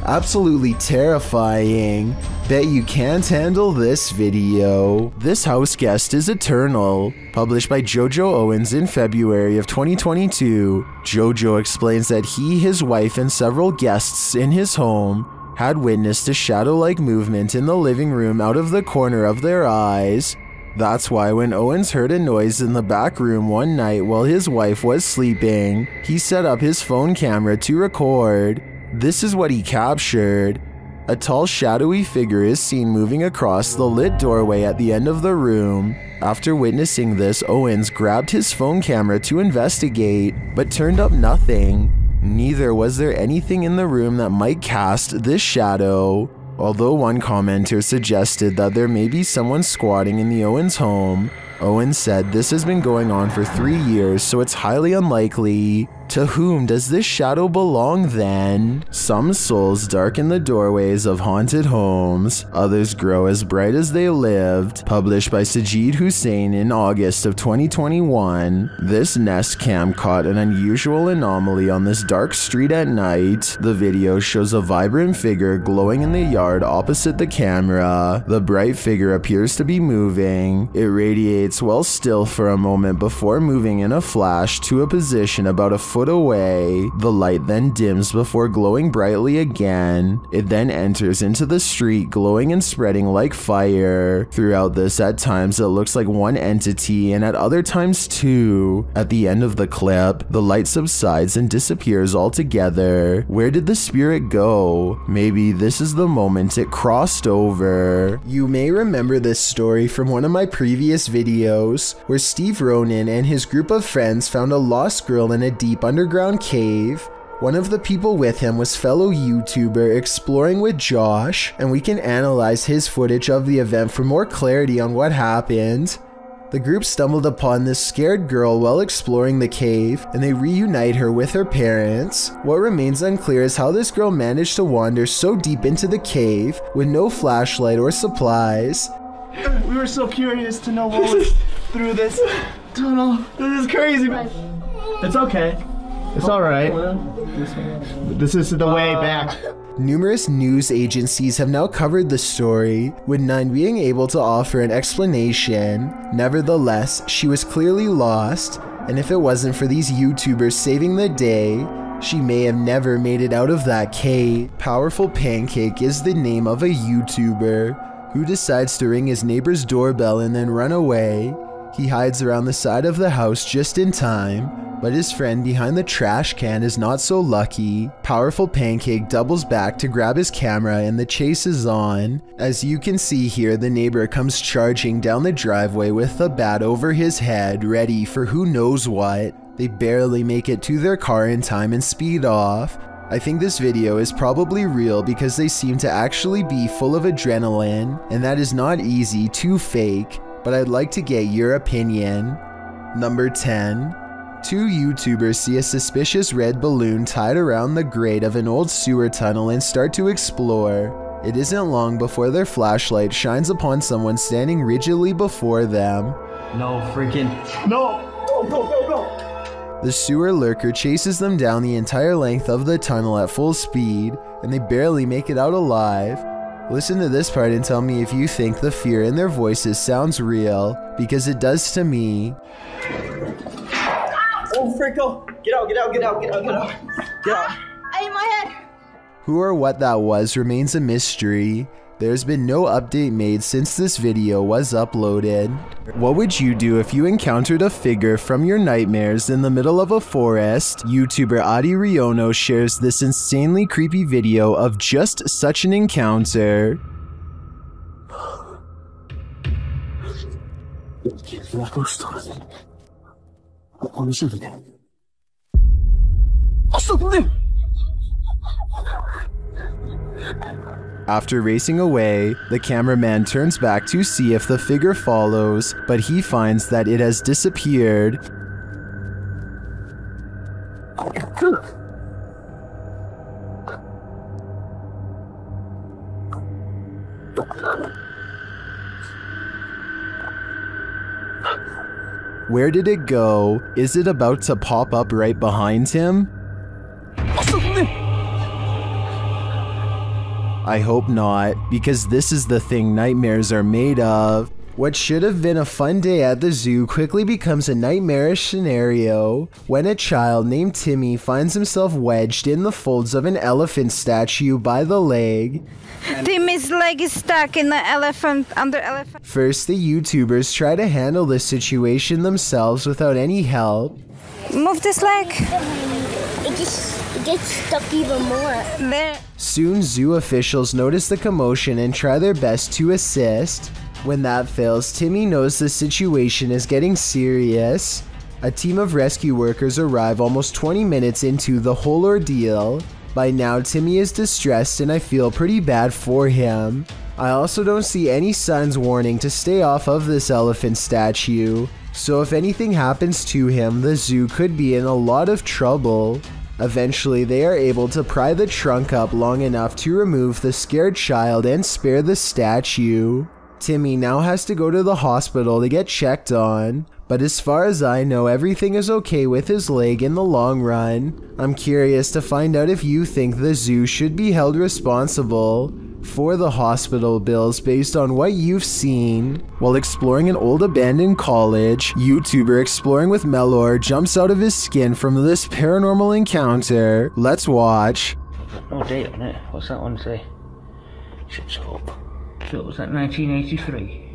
Absolutely terrifying. Bet you can't handle this video. This house guest is eternal. Published by Jojo Owens in February of 2022. Jojo explains that he, his wife, and several guests in his home had witnessed a shadow-like movement in the living room out of the corner of their eyes. That's why when Owens heard a noise in the back room one night while his wife was sleeping, he set up his phone camera to record. This is what he captured. A tall, shadowy figure is seen moving across the lit doorway at the end of the room. After witnessing this, Owens grabbed his phone camera to investigate, but turned up nothing. Neither was there anything in the room that might cast this shadow. Although one commenter suggested that there may be someone squatting in the Owens home, Owens said this has been going on for 3 years, so it's highly unlikely. To whom does this shadow belong then? Some souls darken the doorways of haunted homes, others grow as bright as they lived. Published by Sajid Hussein in August of 2021. This Nest cam caught an unusual anomaly on this dark street at night. The video shows a vibrant figure glowing in the yard opposite the camera. The bright figure appears to be moving. It radiates well still for a moment before moving in a flash to a position about a foot foot away. The light then dims before glowing brightly again. It then enters into the street, glowing and spreading like fire. Throughout this, at times it looks like one entity and at other times two. At the end of the clip, the light subsides and disappears altogether. Where did the spirit go? Maybe this is the moment it crossed over. You may remember this story from one of my previous videos, where Steve Ronan and his group of friends found a lost girl in a deep underground cave. One of the people with him was fellow YouTuber Exploring with Josh, and we can analyze his footage of the event for more clarity on what happened. The group stumbled upon this scared girl while exploring the cave, and they reunite her with her parents. What remains unclear is how this girl managed to wander so deep into the cave with no flashlight or supplies. We were so curious to know what was through this tunnel. This is crazy, man. It's okay. It's alright. This is the way back. Numerous news agencies have now covered the story, with none being able to offer an explanation. Nevertheless, she was clearly lost, and if it wasn't for these YouTubers saving the day, she may have never made it out of that cave. Powerful Pancake is the name of a YouTuber who decides to ring his neighbor's doorbell and then run away. He hides around the side of the house just in time, but his friend behind the trash can is not so lucky. Powerful Pancake doubles back to grab his camera and the chase is on. As you can see here, the neighbor comes charging down the driveway with the bat over his head, ready for who knows what. They barely make it to their car in time and speed off. I think this video is probably real because they seem to actually be full of adrenaline, and that is not easy to fake, but I'd like to get your opinion. Number 10. Two YouTubers see a suspicious red balloon tied around the grate of an old sewer tunnel and start to explore. It isn't long before their flashlight shines upon someone standing rigidly before them. No freaking. No! Go, go, go, go! The sewer lurker chases them down the entire length of the tunnel at full speed, and they barely make it out alive. Listen to this part and tell me if you think the fear in their voices sounds real, because it does to me. Oh, Franco! Get out, get out, get out, get out, get out. Get out. I hit my head. Who or what that was remains a mystery. There's been no update made since this video was uploaded. What would you do if you encountered a figure from your nightmares in the middle of a forest? YouTuber Adi Riono shares this insanely creepy video of just such an encounter. After racing away, the cameraman turns back to see if the figure follows, but he finds that it has disappeared. Where did it go? Is it about to pop up right behind him? I hope not, because this is the thing nightmares are made of. What should have been a fun day at the zoo quickly becomes a nightmarish scenario when a child named Timmy finds himself wedged in the folds of an elephant statue by the leg. Timmy's leg is stuck in the elephant, under elephant. First, the YouTubers try to handle this situation themselves without any help. Move this leg. It gets stuck even more. There. Soon, zoo officials notice the commotion and try their best to assist. When that fails, Timmy knows the situation is getting serious. A team of rescue workers arrive almost 20 minutes into the whole ordeal. By now, Timmy is distressed and I feel pretty bad for him. I also don't see any signs warning to stay off of this elephant statue, so if anything happens to him, the zoo could be in a lot of trouble. Eventually, they are able to pry the trunk up long enough to remove the scared child and spare the statue. Timmy now has to go to the hospital to get checked on, but as far as I know, everything is okay with his leg in the long run. I'm curious to find out if you think the zoo should be held responsible. for the hospital bills based on what you've seen. While exploring an old abandoned college, YouTuber Exploring with Macleod jumps out of his skin from this paranormal encounter. Let's watch. No date on it. What's that one say? Shit's up. So it was that 1983.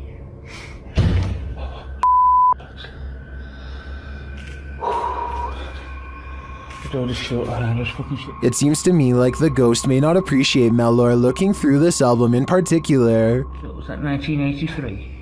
It seems to me like the ghost may not appreciate Macleod looking through this album in particular. So it was that 1983.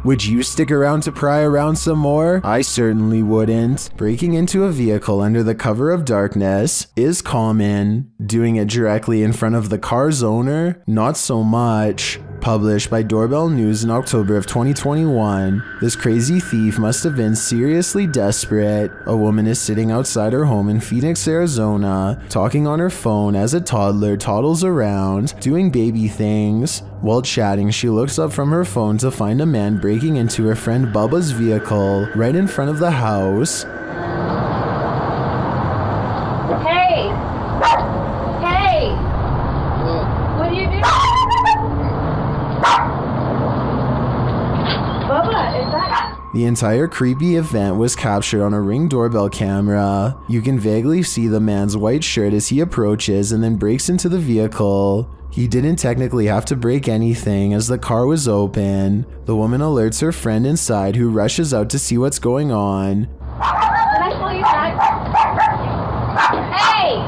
Would you stick around to pry around some more? I certainly wouldn't. Breaking into a vehicle under the cover of darkness is common. Doing it directly in front of the car's owner? Not so much. Published by Doorbell News in October of 2021, this crazy thief must have been seriously desperate. A woman is sitting outside her home in Phoenix, Arizona, talking on her phone as a toddler toddles around, doing baby things. While chatting, she looks up from her phone to find a man breaking into her friend Bubba's vehicle right in front of the house. Hey! Hey! What are you doing? Bubba, is that... The entire creepy event was captured on a Ring doorbell camera. You can vaguely see the man's white shirt as he approaches and then breaks into the vehicle. He didn't technically have to break anything as the car was open. The woman alerts her friend inside, who rushes out to see what's going on. Can I call you back? Hey!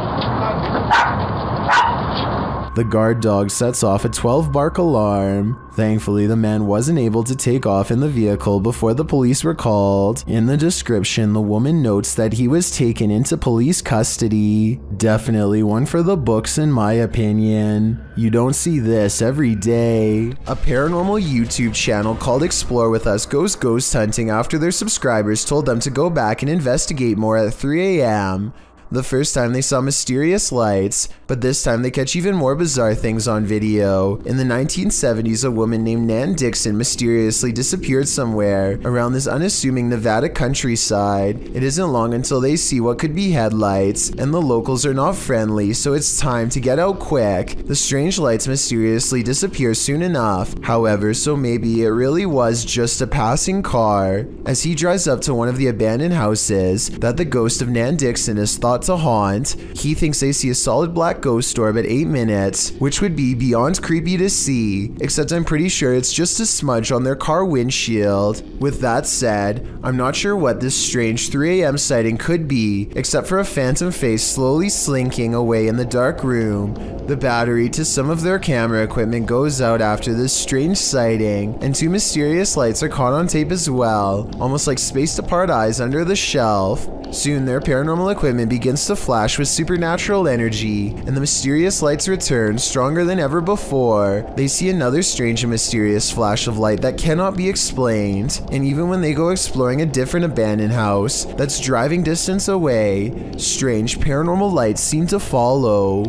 The guard dog sets off a 12-bark alarm. Thankfully, the man wasn't able to take off in the vehicle before the police were called. In the description, the woman notes that he was taken into police custody. Definitely one for the books in my opinion. You don't see this every day. A paranormal YouTube channel called Explore With Us goes ghost hunting after their subscribers told them to go back and investigate more at 3 a.m. The first time they saw mysterious lights, but this time they catch even more bizarre things on video. In the 1970s, a woman named Nan Dixon mysteriously disappeared somewhere around this unassuming Nevada countryside. It isn't long until they see what could be headlights, and the locals are not friendly, so it's time to get out quick. The strange lights mysteriously disappear soon enough, however, so maybe it really was just a passing car. As he drives up to one of the abandoned houses that the ghost of Nan Dixon is thought to haunt, he thinks they see a solid black ghost orb at 8 minutes, which would be beyond creepy to see, except I'm pretty sure it's just a smudge on their car windshield. With that said, I'm not sure what this strange 3 a.m. sighting could be, except for a phantom face slowly slinking away in the dark room. The battery to some of their camera equipment goes out after this strange sighting, and 2 mysterious lights are caught on tape as well, almost like spaced apart eyes under the shelf. Soon their paranormal equipment begins to flash with supernatural energy, and the mysterious lights return stronger than ever before. They see another strange and mysterious flash of light that cannot be explained, and even when they go exploring a different abandoned house that's driving distance away, strange paranormal lights seem to follow.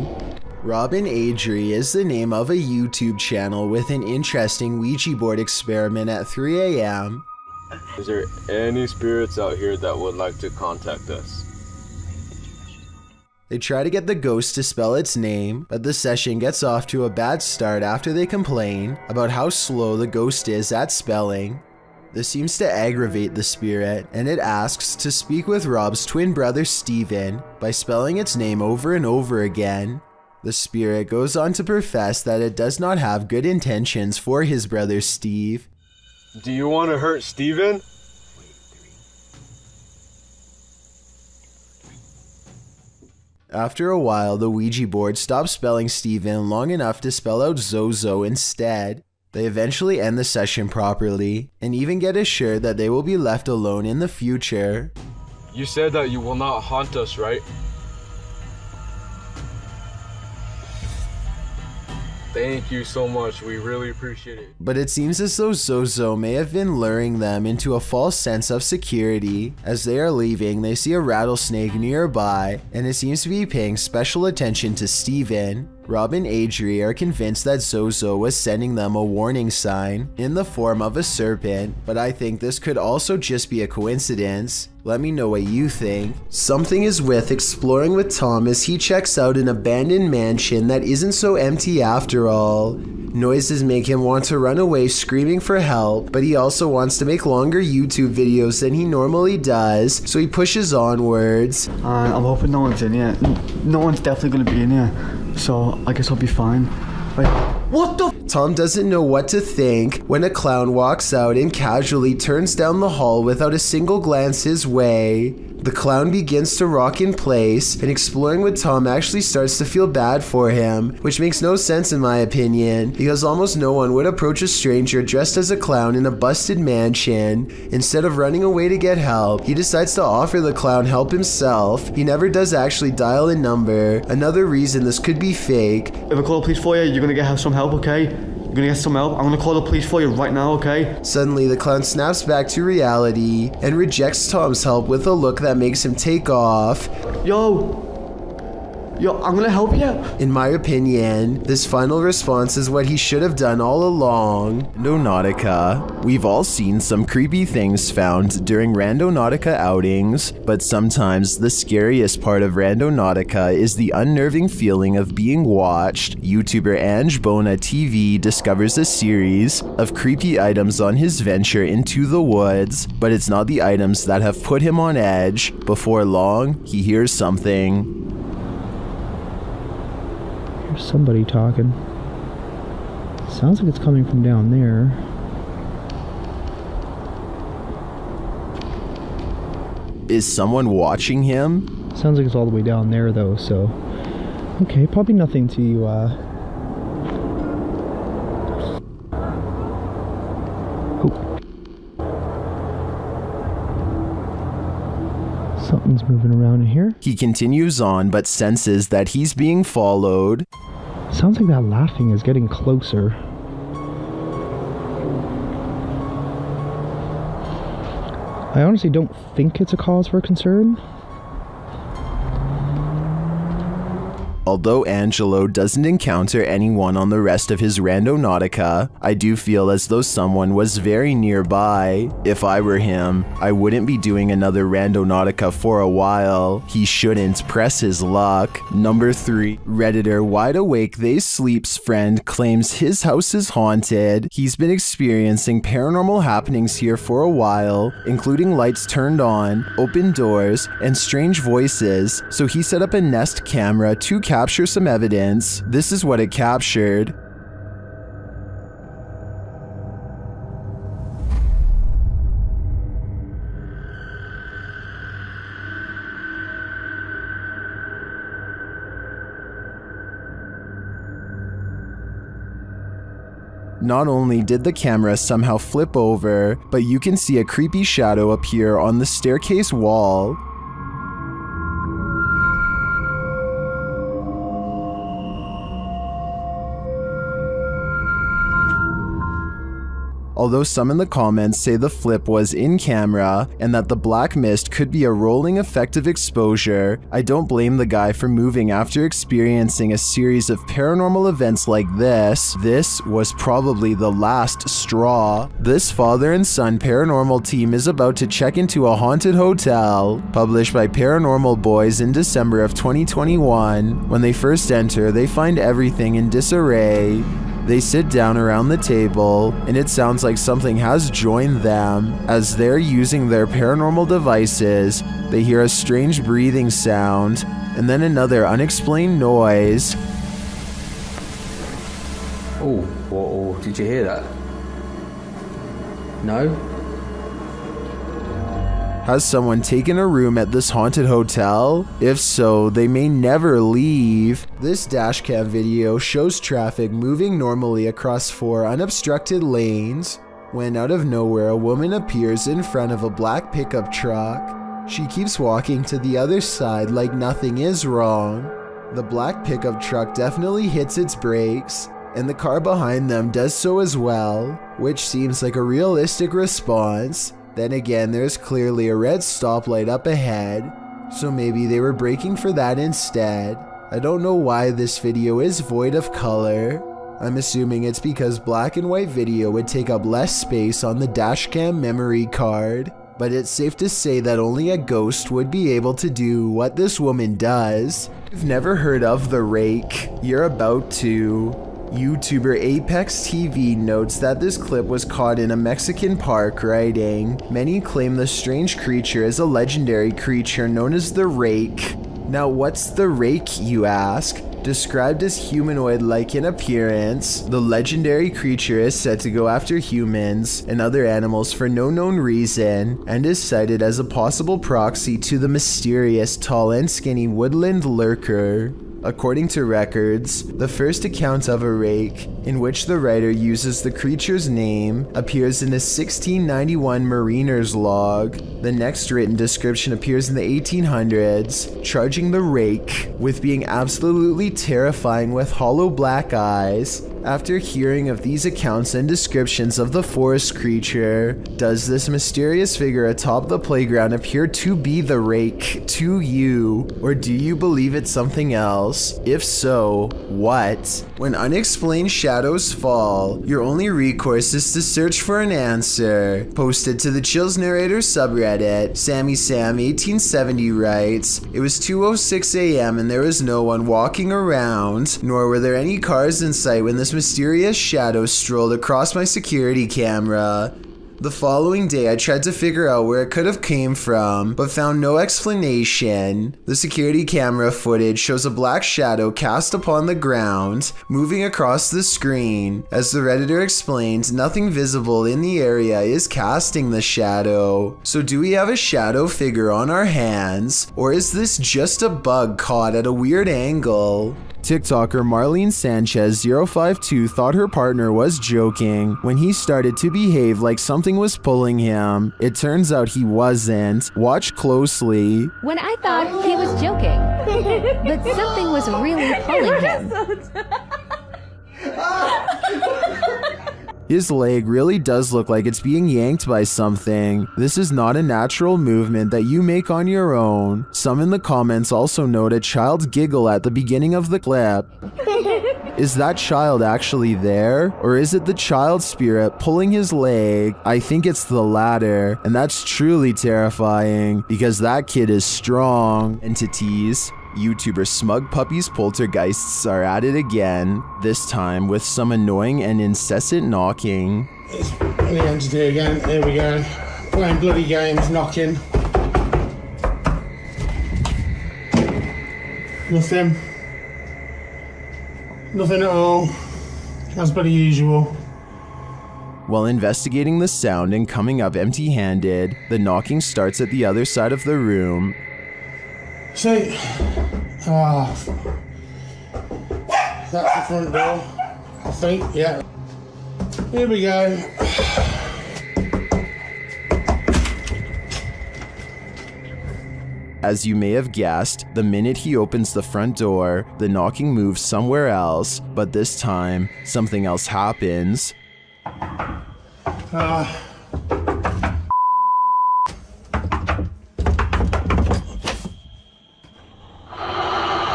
Robin Adri is the name of a YouTube channel with an interesting Ouija board experiment at 3 a.m. Is there any spirits out here that would like to contact us? They try to get the ghost to spell its name, but the session gets off to a bad start after they complain about how slow the ghost is at spelling. This seems to aggravate the spirit, and it asks to speak with Rob's twin brother Steven by spelling its name over and over again. The spirit goes on to profess that it does not have good intentions for his brother Steve. Do you want to hurt Steven? After a while, the Ouija board stops spelling Steven long enough to spell out Zozo instead. They eventually end the session properly, and even get assured that they will be left alone in the future. You said that you will not haunt us, right? Thank you so much, we really appreciate it. But it seems as though Zozo may have been luring them into a false sense of security. As they are leaving, they see a rattlesnake nearby, and it seems to be paying special attention to Steven. Rob and Adri are convinced that Zozo was sending them a warning sign in the form of a serpent, but I think this could also just be a coincidence. Let me know what you think. Something is with exploring with Tom as he checks out an abandoned mansion that isn't so empty after all. Noises make him want to run away screaming for help, but he also wants to make longer YouTube videos than he normally does, so he pushes onwards. I'm hoping no one's in here. No one's definitely gonna be in here, so I guess I'll be fine. Wait, what the? Tom doesn't know what to think when a clown walks out and casually turns down the hall without a single glance his way. The clown begins to rock in place, and exploring with Tom actually starts to feel bad for him, which makes no sense in my opinion, because almost no one would approach a stranger dressed as a clown in a busted mansion. Instead of running away to get help, he decides to offer the clown help himself. He never does actually dial a number. Another reason this could be fake. If I call the police for you, you're gonna get some help, okay? You're gonna get some help. I'm gonna call the police for you right now, okay? Suddenly, the clown snaps back to reality and rejects Tom's help with a look that makes him take off. Yo, I'm gonna help you. In my opinion, this final response is what he should have done all along. Randonautica. We've all seen some creepy things found during Randonautica outings, but sometimes the scariest part of Randonautica is the unnerving feeling of being watched. YouTuber Ange Bona TV discovers a series of creepy items on his venture into the woods, but it's not the items that have put him on edge. Before long, he hears something. Somebody talking. Sounds like it's coming from down there. Is someone watching him? Sounds like it's all the way down there though, so... Okay, probably nothing to, Something's moving around in here. He continues on, but senses that he's being followed. Sounds like that laughing is getting closer. I honestly don't think it's a cause for concern. Although Angelo doesn't encounter anyone on the rest of his Randonautica, I do feel as though someone was very nearby. If I were him, I wouldn't be doing another Randonautica for a while. He shouldn't press his luck. Number 3. Redditor Wide Awake They Sleep's friend claims his house is haunted. He's been experiencing paranormal happenings here for a while, including lights turned on, open doors, and strange voices, so he set up a Nest camera to capture some evidence. This is what it captured. Not only did the camera somehow flip over, but you can see a creepy shadow appear on the staircase wall. Although some in the comments say the flip was in camera and that the black mist could be a rolling effect of exposure, I don't blame the guy for moving after experiencing a series of paranormal events like this. This was probably the last straw. This father and son paranormal team is about to check into a haunted hotel. Published by Paranormal Boys in December of 2021. When they first enter, they find everything in disarray. They sit down around the table, and it sounds like something has joined them. As they're using their paranormal devices, they hear a strange breathing sound, and then another unexplained noise. Oh, whoa, did you hear that? No? Has someone taken a room at this haunted hotel? If so, they may never leave. This dashcam video shows traffic moving normally across 4 unobstructed lanes, when out of nowhere a woman appears in front of a black pickup truck. She keeps walking to the other side like nothing is wrong. The black pickup truck definitely hits its brakes, and the car behind them does so as well, which seems like a realistic response. Then again, there's clearly a red stoplight up ahead, so maybe they were braking for that instead. I don't know why this video is void of color. I'm assuming it's because black and white video would take up less space on the dashcam memory card. But it's safe to say that only a ghost would be able to do what this woman does. If you've never heard of The Rake, you're about to. YouTuber Apex TV notes that this clip was caught in a Mexican park, writing, "Many claim the strange creature is a legendary creature known as the Rake." Now what's the Rake, you ask? Described as humanoid-like in appearance, the legendary creature is said to go after humans and other animals for no known reason, and is cited as a possible proxy to the mysterious tall and skinny woodland lurker. According to records, the first account of a rake, in which the writer uses the creature's name, appears in a 1691 mariner's log. The next written description appears in the 1800s, charging the rake with being absolutely terrifying with hollow black eyes. After hearing of these accounts and descriptions of the forest creature, does this mysterious figure atop the playground appear to be the rake to you, or do you believe it's something else? If so, what? When unexplained shadows fall, your only recourse is to search for an answer. Posted to the Chills Narrator subreddit, Sammy Sam 1870 writes, "It was 2:06 a.m. and there was no one walking around, nor were there any cars in sight when this mysterious shadow strolled across my security camera. The following day, I tried to figure out where it could have came from, but found no explanation. The security camera footage shows a black shadow cast upon the ground, moving across the screen. As the Redditor explained, nothing visible in the area is casting the shadow. So do we have a shadow figure on our hands, or is this just a bug caught at a weird angle?" TikToker Marlene Sanchez 052 thought her partner was joking when he started to behave like something was pulling him. It turns out he wasn't. Watch closely. When I thought he was joking, but something was really pulling him. His leg really does look like it's being yanked by something. This is not a natural movement that you make on your own. Some in the comments also note a child's giggle at the beginning of the clip. Is that child actually there? Or is it the child spirit pulling his leg? I think it's the latter, and that's truly terrifying because that kid is strong. Entities. YouTuber Smug Puppy's poltergeists are at it again, this time with some annoying and incessant knocking. It's the entity again, here we go. Playing bloody games, knocking. Nothing. Nothing at all. As per usual. While investigating the sound and coming up empty-handed, the knocking starts at the other side of the room. See, that's the front door, I think, yeah. Here we go. As you may have guessed, the minute he opens the front door, the knocking moves somewhere else, but this time, something else happens.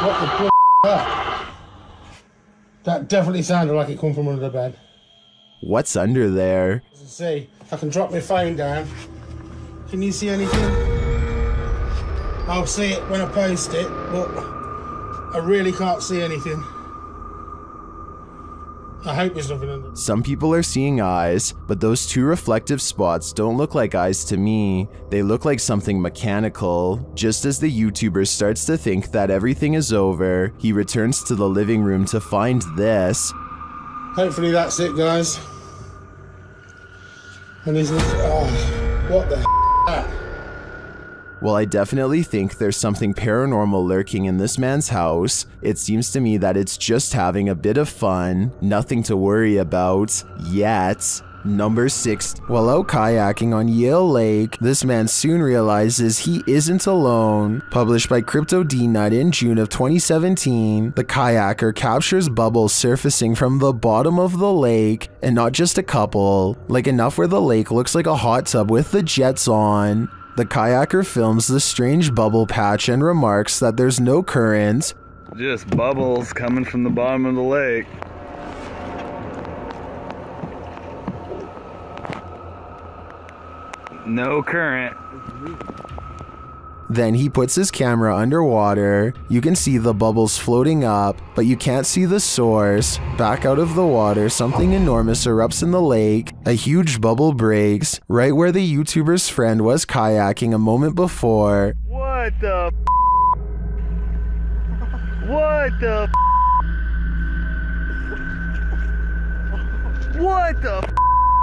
What the that? That definitely sounded like it come from under the bed. What's under there? See, I can drop my phone down. Can you see anything? I'll see it when I post it, but I really can't see anything. I hope there's nothing under. Some people are seeing eyes, but those two reflective spots don't look like eyes to me. They look like something mechanical. Just as the YouTuber starts to think that everything is over, he returns to the living room to find this. Hopefully that's it, guys. And he's what the that? While I definitely think there's something paranormal lurking in this man's house, it seems to me that it's just having a bit of fun, nothing to worry about, yet. Number 6. While out kayaking on Yale Lake, this man soon realizes he isn't alone. Published by Crypto D-Nut in June of 2017, the kayaker captures bubbles surfacing from the bottom of the lake, and not just a couple, like enough where the lake looks like a hot tub with the jets on. The kayaker films the strange bubble patch and remarks that there's no current, Just bubbles coming from the bottom of the lake. No current. Then he puts his camera underwater. You can see the bubbles floating up, but you can't see the source. Back out of the water, something enormous erupts in the lake. A huge bubble breaks, right where the YouTuber's friend was kayaking a moment before. What the What the What the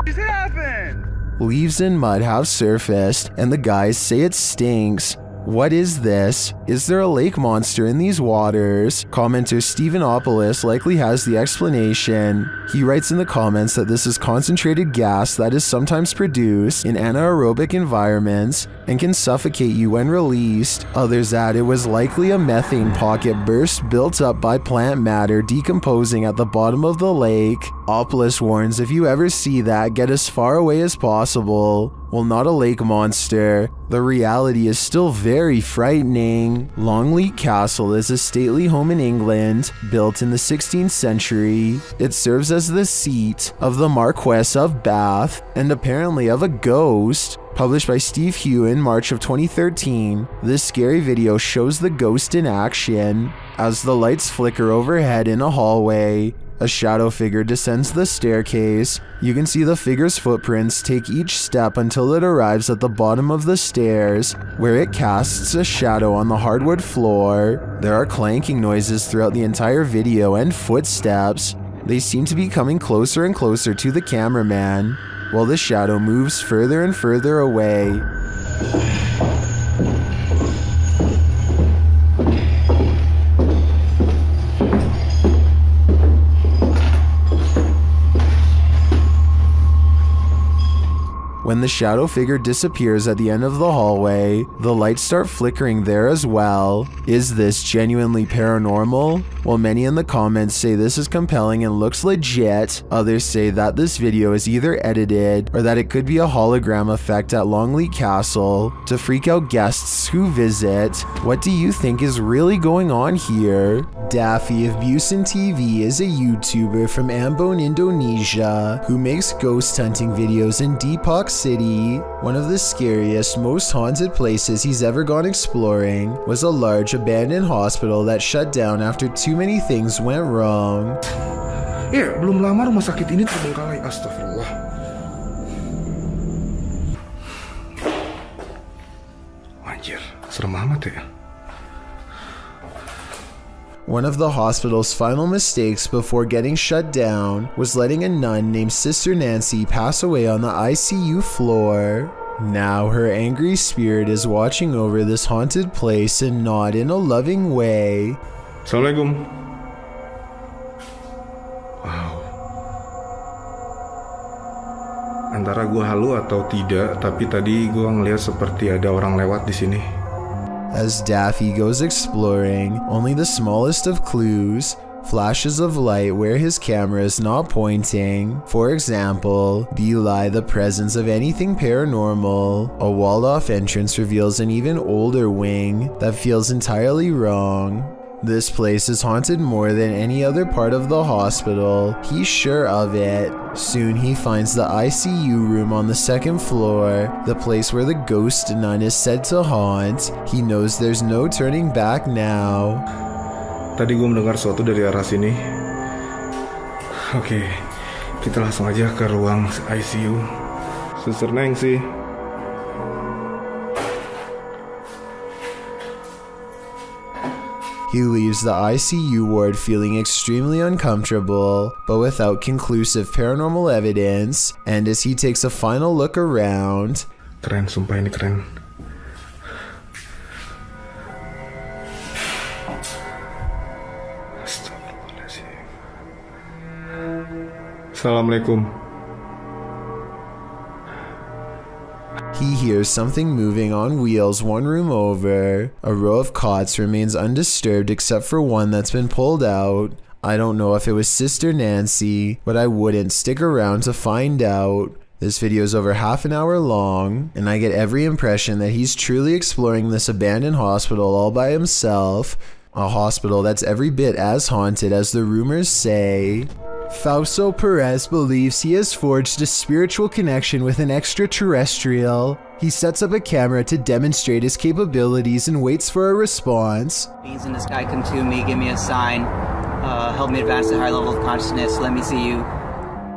just happened? Leaves and mud have surfaced, and the guys say it stinks. What is this? Is there a lake monster in these waters? Commenter Stephenopoulos likely has the explanation. He writes in the comments that this is concentrated gas that is sometimes produced in anaerobic environments and can suffocate you when released. Others add it was likely a methane pocket burst built up by plant matter decomposing at the bottom of the lake. Opoulos warns if you ever see that, get as far away as possible. Well, not a lake monster. The reality is still very frightening. Longleat Castle is a stately home in England, built in the 16th century. It serves as the seat of the Marquess of Bath, and apparently of a ghost. Published by Steve Hugh in March of 2013, this scary video shows the ghost in action. As the lights flicker overhead in a hallway, a shadow figure descends the staircase. You can see the figure's footprints take each step until it arrives at the bottom of the stairs, where it casts a shadow on the hardwood floor. There are clanking noises throughout the entire video and footsteps. They seem to be coming closer and closer to the cameraman, while the shadow moves further and further away. When the shadow figure disappears at the end of the hallway, the lights start flickering there as well. Is this genuinely paranormal? While many in the comments say this is compelling and looks legit, others say that this video is either edited or that it could be a hologram effect at Longleat Castle to freak out guests who visit. What do you think is really going on here? Daffy of Busan TV is a YouTuber from Ambon, Indonesia, who makes ghost hunting videos in Depok City. One of the scariest, most haunted places he's ever gone exploring was a large abandoned hospital that shut down after too many things went wrong. Belum lama rumah sakit ini terbengkalai, astagfirullah. Anjir, serem amat ya. One of the hospital's final mistakes before getting shut down was letting a nun named Sister Nancy pass away on the ICU floor. Now her angry spirit is watching over this haunted place and not in a loving way. Assalamualaikum. Wow. Antara gua halu atau tidak, tapi tadi gua ngeliat seperti ada orang lewat di sini. As Daffy goes exploring, only the smallest of clues, flashes of light where his camera is not pointing, for example, belie the presence of anything paranormal. A walled-off entrance reveals an even older wing that feels entirely wrong. This place is haunted more than any other part of the hospital, he's sure of it. Soon he finds the ICU room on the second floor, the place where the ghost nun is said to haunt. He knows there's no turning back now. Tadi gue mendengar sesuatu dari arah sini. Oke, kita langsung aja ke ruang ICU. Suster Neng sih. He leaves the ICU ward feeling extremely uncomfortable, but without conclusive paranormal evidence, and as he takes a final look around. Keren, sumpah ini keren. Assalamualaikum. He hears something moving on wheels one room over. A row of cots remains undisturbed except for one that's been pulled out. I don't know if it was Sister Nancy, but I wouldn't stick around to find out. This video is over half an hour long, and I get every impression that he's truly exploring this abandoned hospital all by himself. a hospital that's every bit as haunted as the rumors say. Fausto Perez believes he has forged a spiritual connection with an extraterrestrial. He sets up a camera to demonstrate his capabilities and waits for a response. Beings in the sky come to me, give me a sign, help me advance to a higher level of consciousness, let me see you.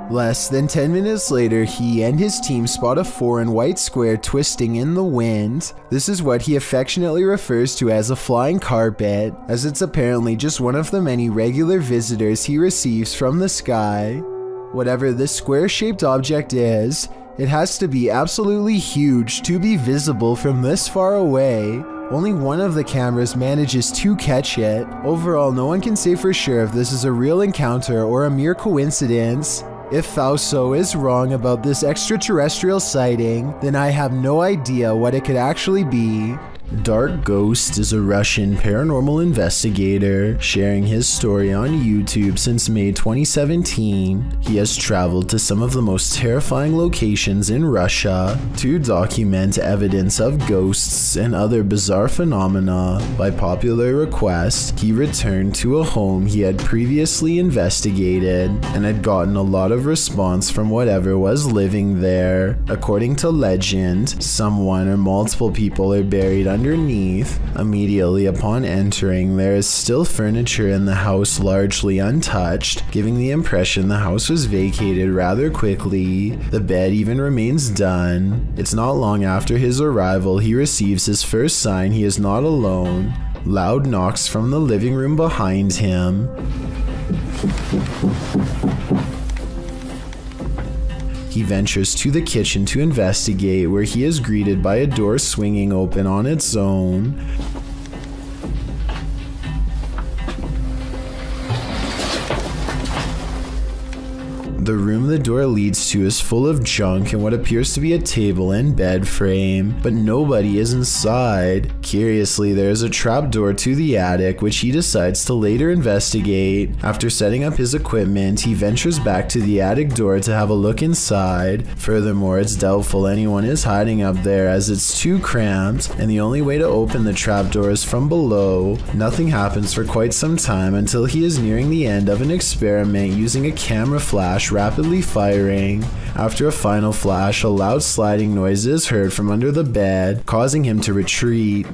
Less than 10 minutes later, he and his team spot a foreign white square twisting in the wind. This is what he affectionately refers to as a flying carpet, as it's apparently just one of the many regular visitors he receives from the sky. Whatever this square-shaped object is, it has to be absolutely huge to be visible from this far away. Only one of the cameras manages to catch it. Overall, no one can say for sure if this is a real encounter or a mere coincidence. If Fausto is wrong about this extraterrestrial sighting, then I have no idea what it could actually be. Dark Ghost is a Russian paranormal investigator sharing his story on YouTube since May 2017. He has traveled to some of the most terrifying locations in Russia to document evidence of ghosts and other bizarre phenomena. By popular request, he returned to a home he had previously investigated and had gotten a lot of response from whatever was living there. According to legend, someone or multiple people are buried underneath. Immediately upon entering, there is still furniture in the house largely untouched, giving the impression the house was vacated rather quickly. The bed even remains done. It's not long after his arrival he receives his first sign he is not alone. Loud knocks from the living room behind him. He ventures to the kitchen to investigate, where he is greeted by a door swinging open on its own. The room the door leads to is full of junk and what appears to be a table and bed frame, but nobody is inside. Curiously, there is a trapdoor to the attic, which he decides to later investigate. After setting up his equipment, he ventures back to the attic door to have a look inside. Furthermore, it's doubtful anyone is hiding up there as it's too cramped, and the only way to open the trapdoor is from below. Nothing happens for quite some time until he is nearing the end of an experiment using a camera flash rapidly firing. After a final flash, a loud sliding noise is heard from under the bed, causing him to retreat.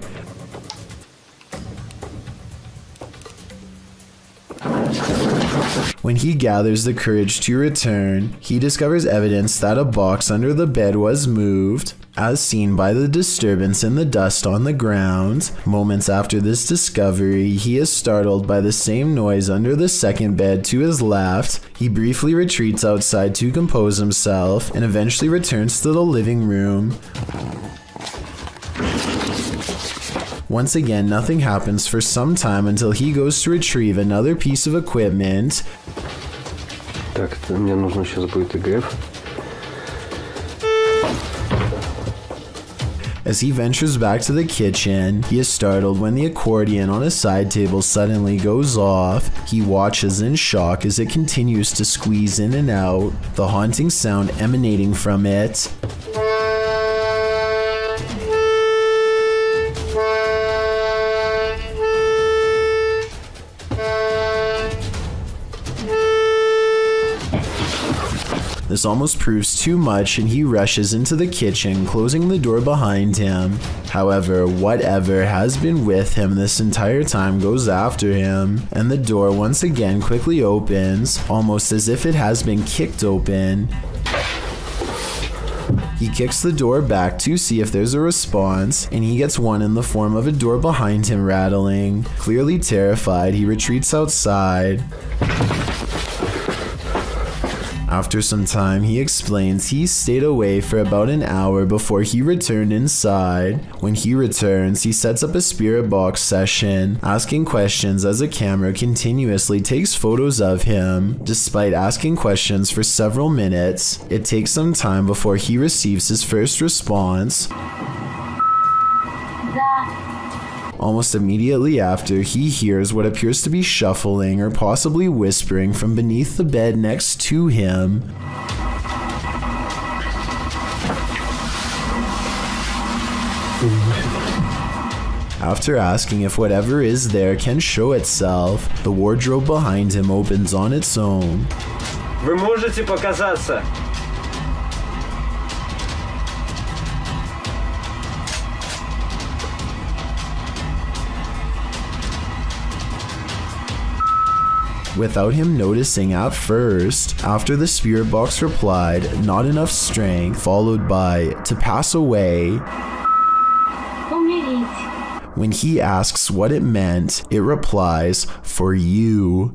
When he gathers the courage to return, he discovers evidence that a box under the bed was moved, as seen by the disturbance in the dust on the ground. Moments after this discovery, he is startled by the same noise under the second bed to his left. He briefly retreats outside to compose himself and eventually returns to the living room. Once again, nothing happens for some time until he goes to retrieve another piece of equipment. Так, мне нужно сейчас будет ИГФ. As he ventures back to the kitchen, he is startled when the accordion on a side table suddenly goes off. He watches in shock as it continues to squeeze in and out, the haunting sound emanating from it. This almost proves too much and he rushes into the kitchen, closing the door behind him. However, whatever has been with him this entire time goes after him, and the door once again quickly opens, almost as if it has been kicked open. He kicks the door back to see if there's a response, and he gets one in the form of a door behind him rattling. Clearly terrified, he retreats outside. After some time, he explains he stayed away for about an hour before he returned inside. When he returns, he sets up a spirit box session, asking questions as a camera continuously takes photos of him. Despite asking questions for several minutes, it takes some time before he receives his first response. Almost immediately after, he hears what appears to be shuffling or possibly whispering from beneath the bed next to him. After asking if whatever is there can show itself, the wardrobe behind him opens on its own. Вы можете показаться? Without him noticing at first, after the spirit box replied, "Not enough strength," followed by "to pass away." When he asks what it meant, it replies, "For you."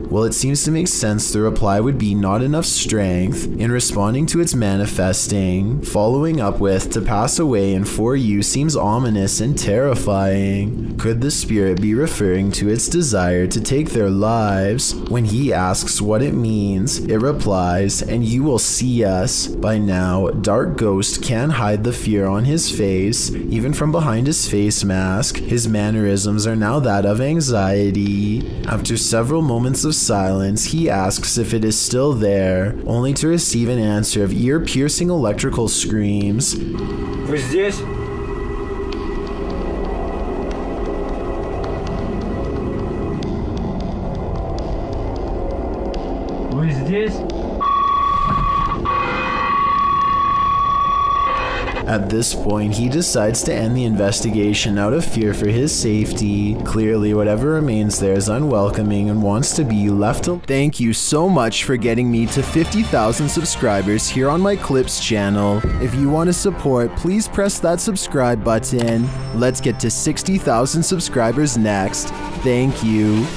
Well, it seems to make sense the reply would be "not enough strength" in responding to its manifesting. Following up with "to pass away" and "for you" seems ominous and terrifying. Could the spirit be referring to its desire to take their lives? When he asks what it means, it replies, "and you will see us." By now, Dark Ghost can hide the fear on his face, even from behind his face mask. His mannerisms are now that of anxiety. After several moments of silence, he asks if it is still there, only to receive an answer of ear-piercing electrical screams. Вы здесь? Вы здесь? At this point, he decides to end the investigation out of fear for his safety. Clearly, whatever remains there is unwelcoming and wants to be left alone. Thank you so much for getting me to 50,000 subscribers here on my Clips channel. If you want to support, please press that subscribe button. Let's get to 60,000 subscribers next. Thank you.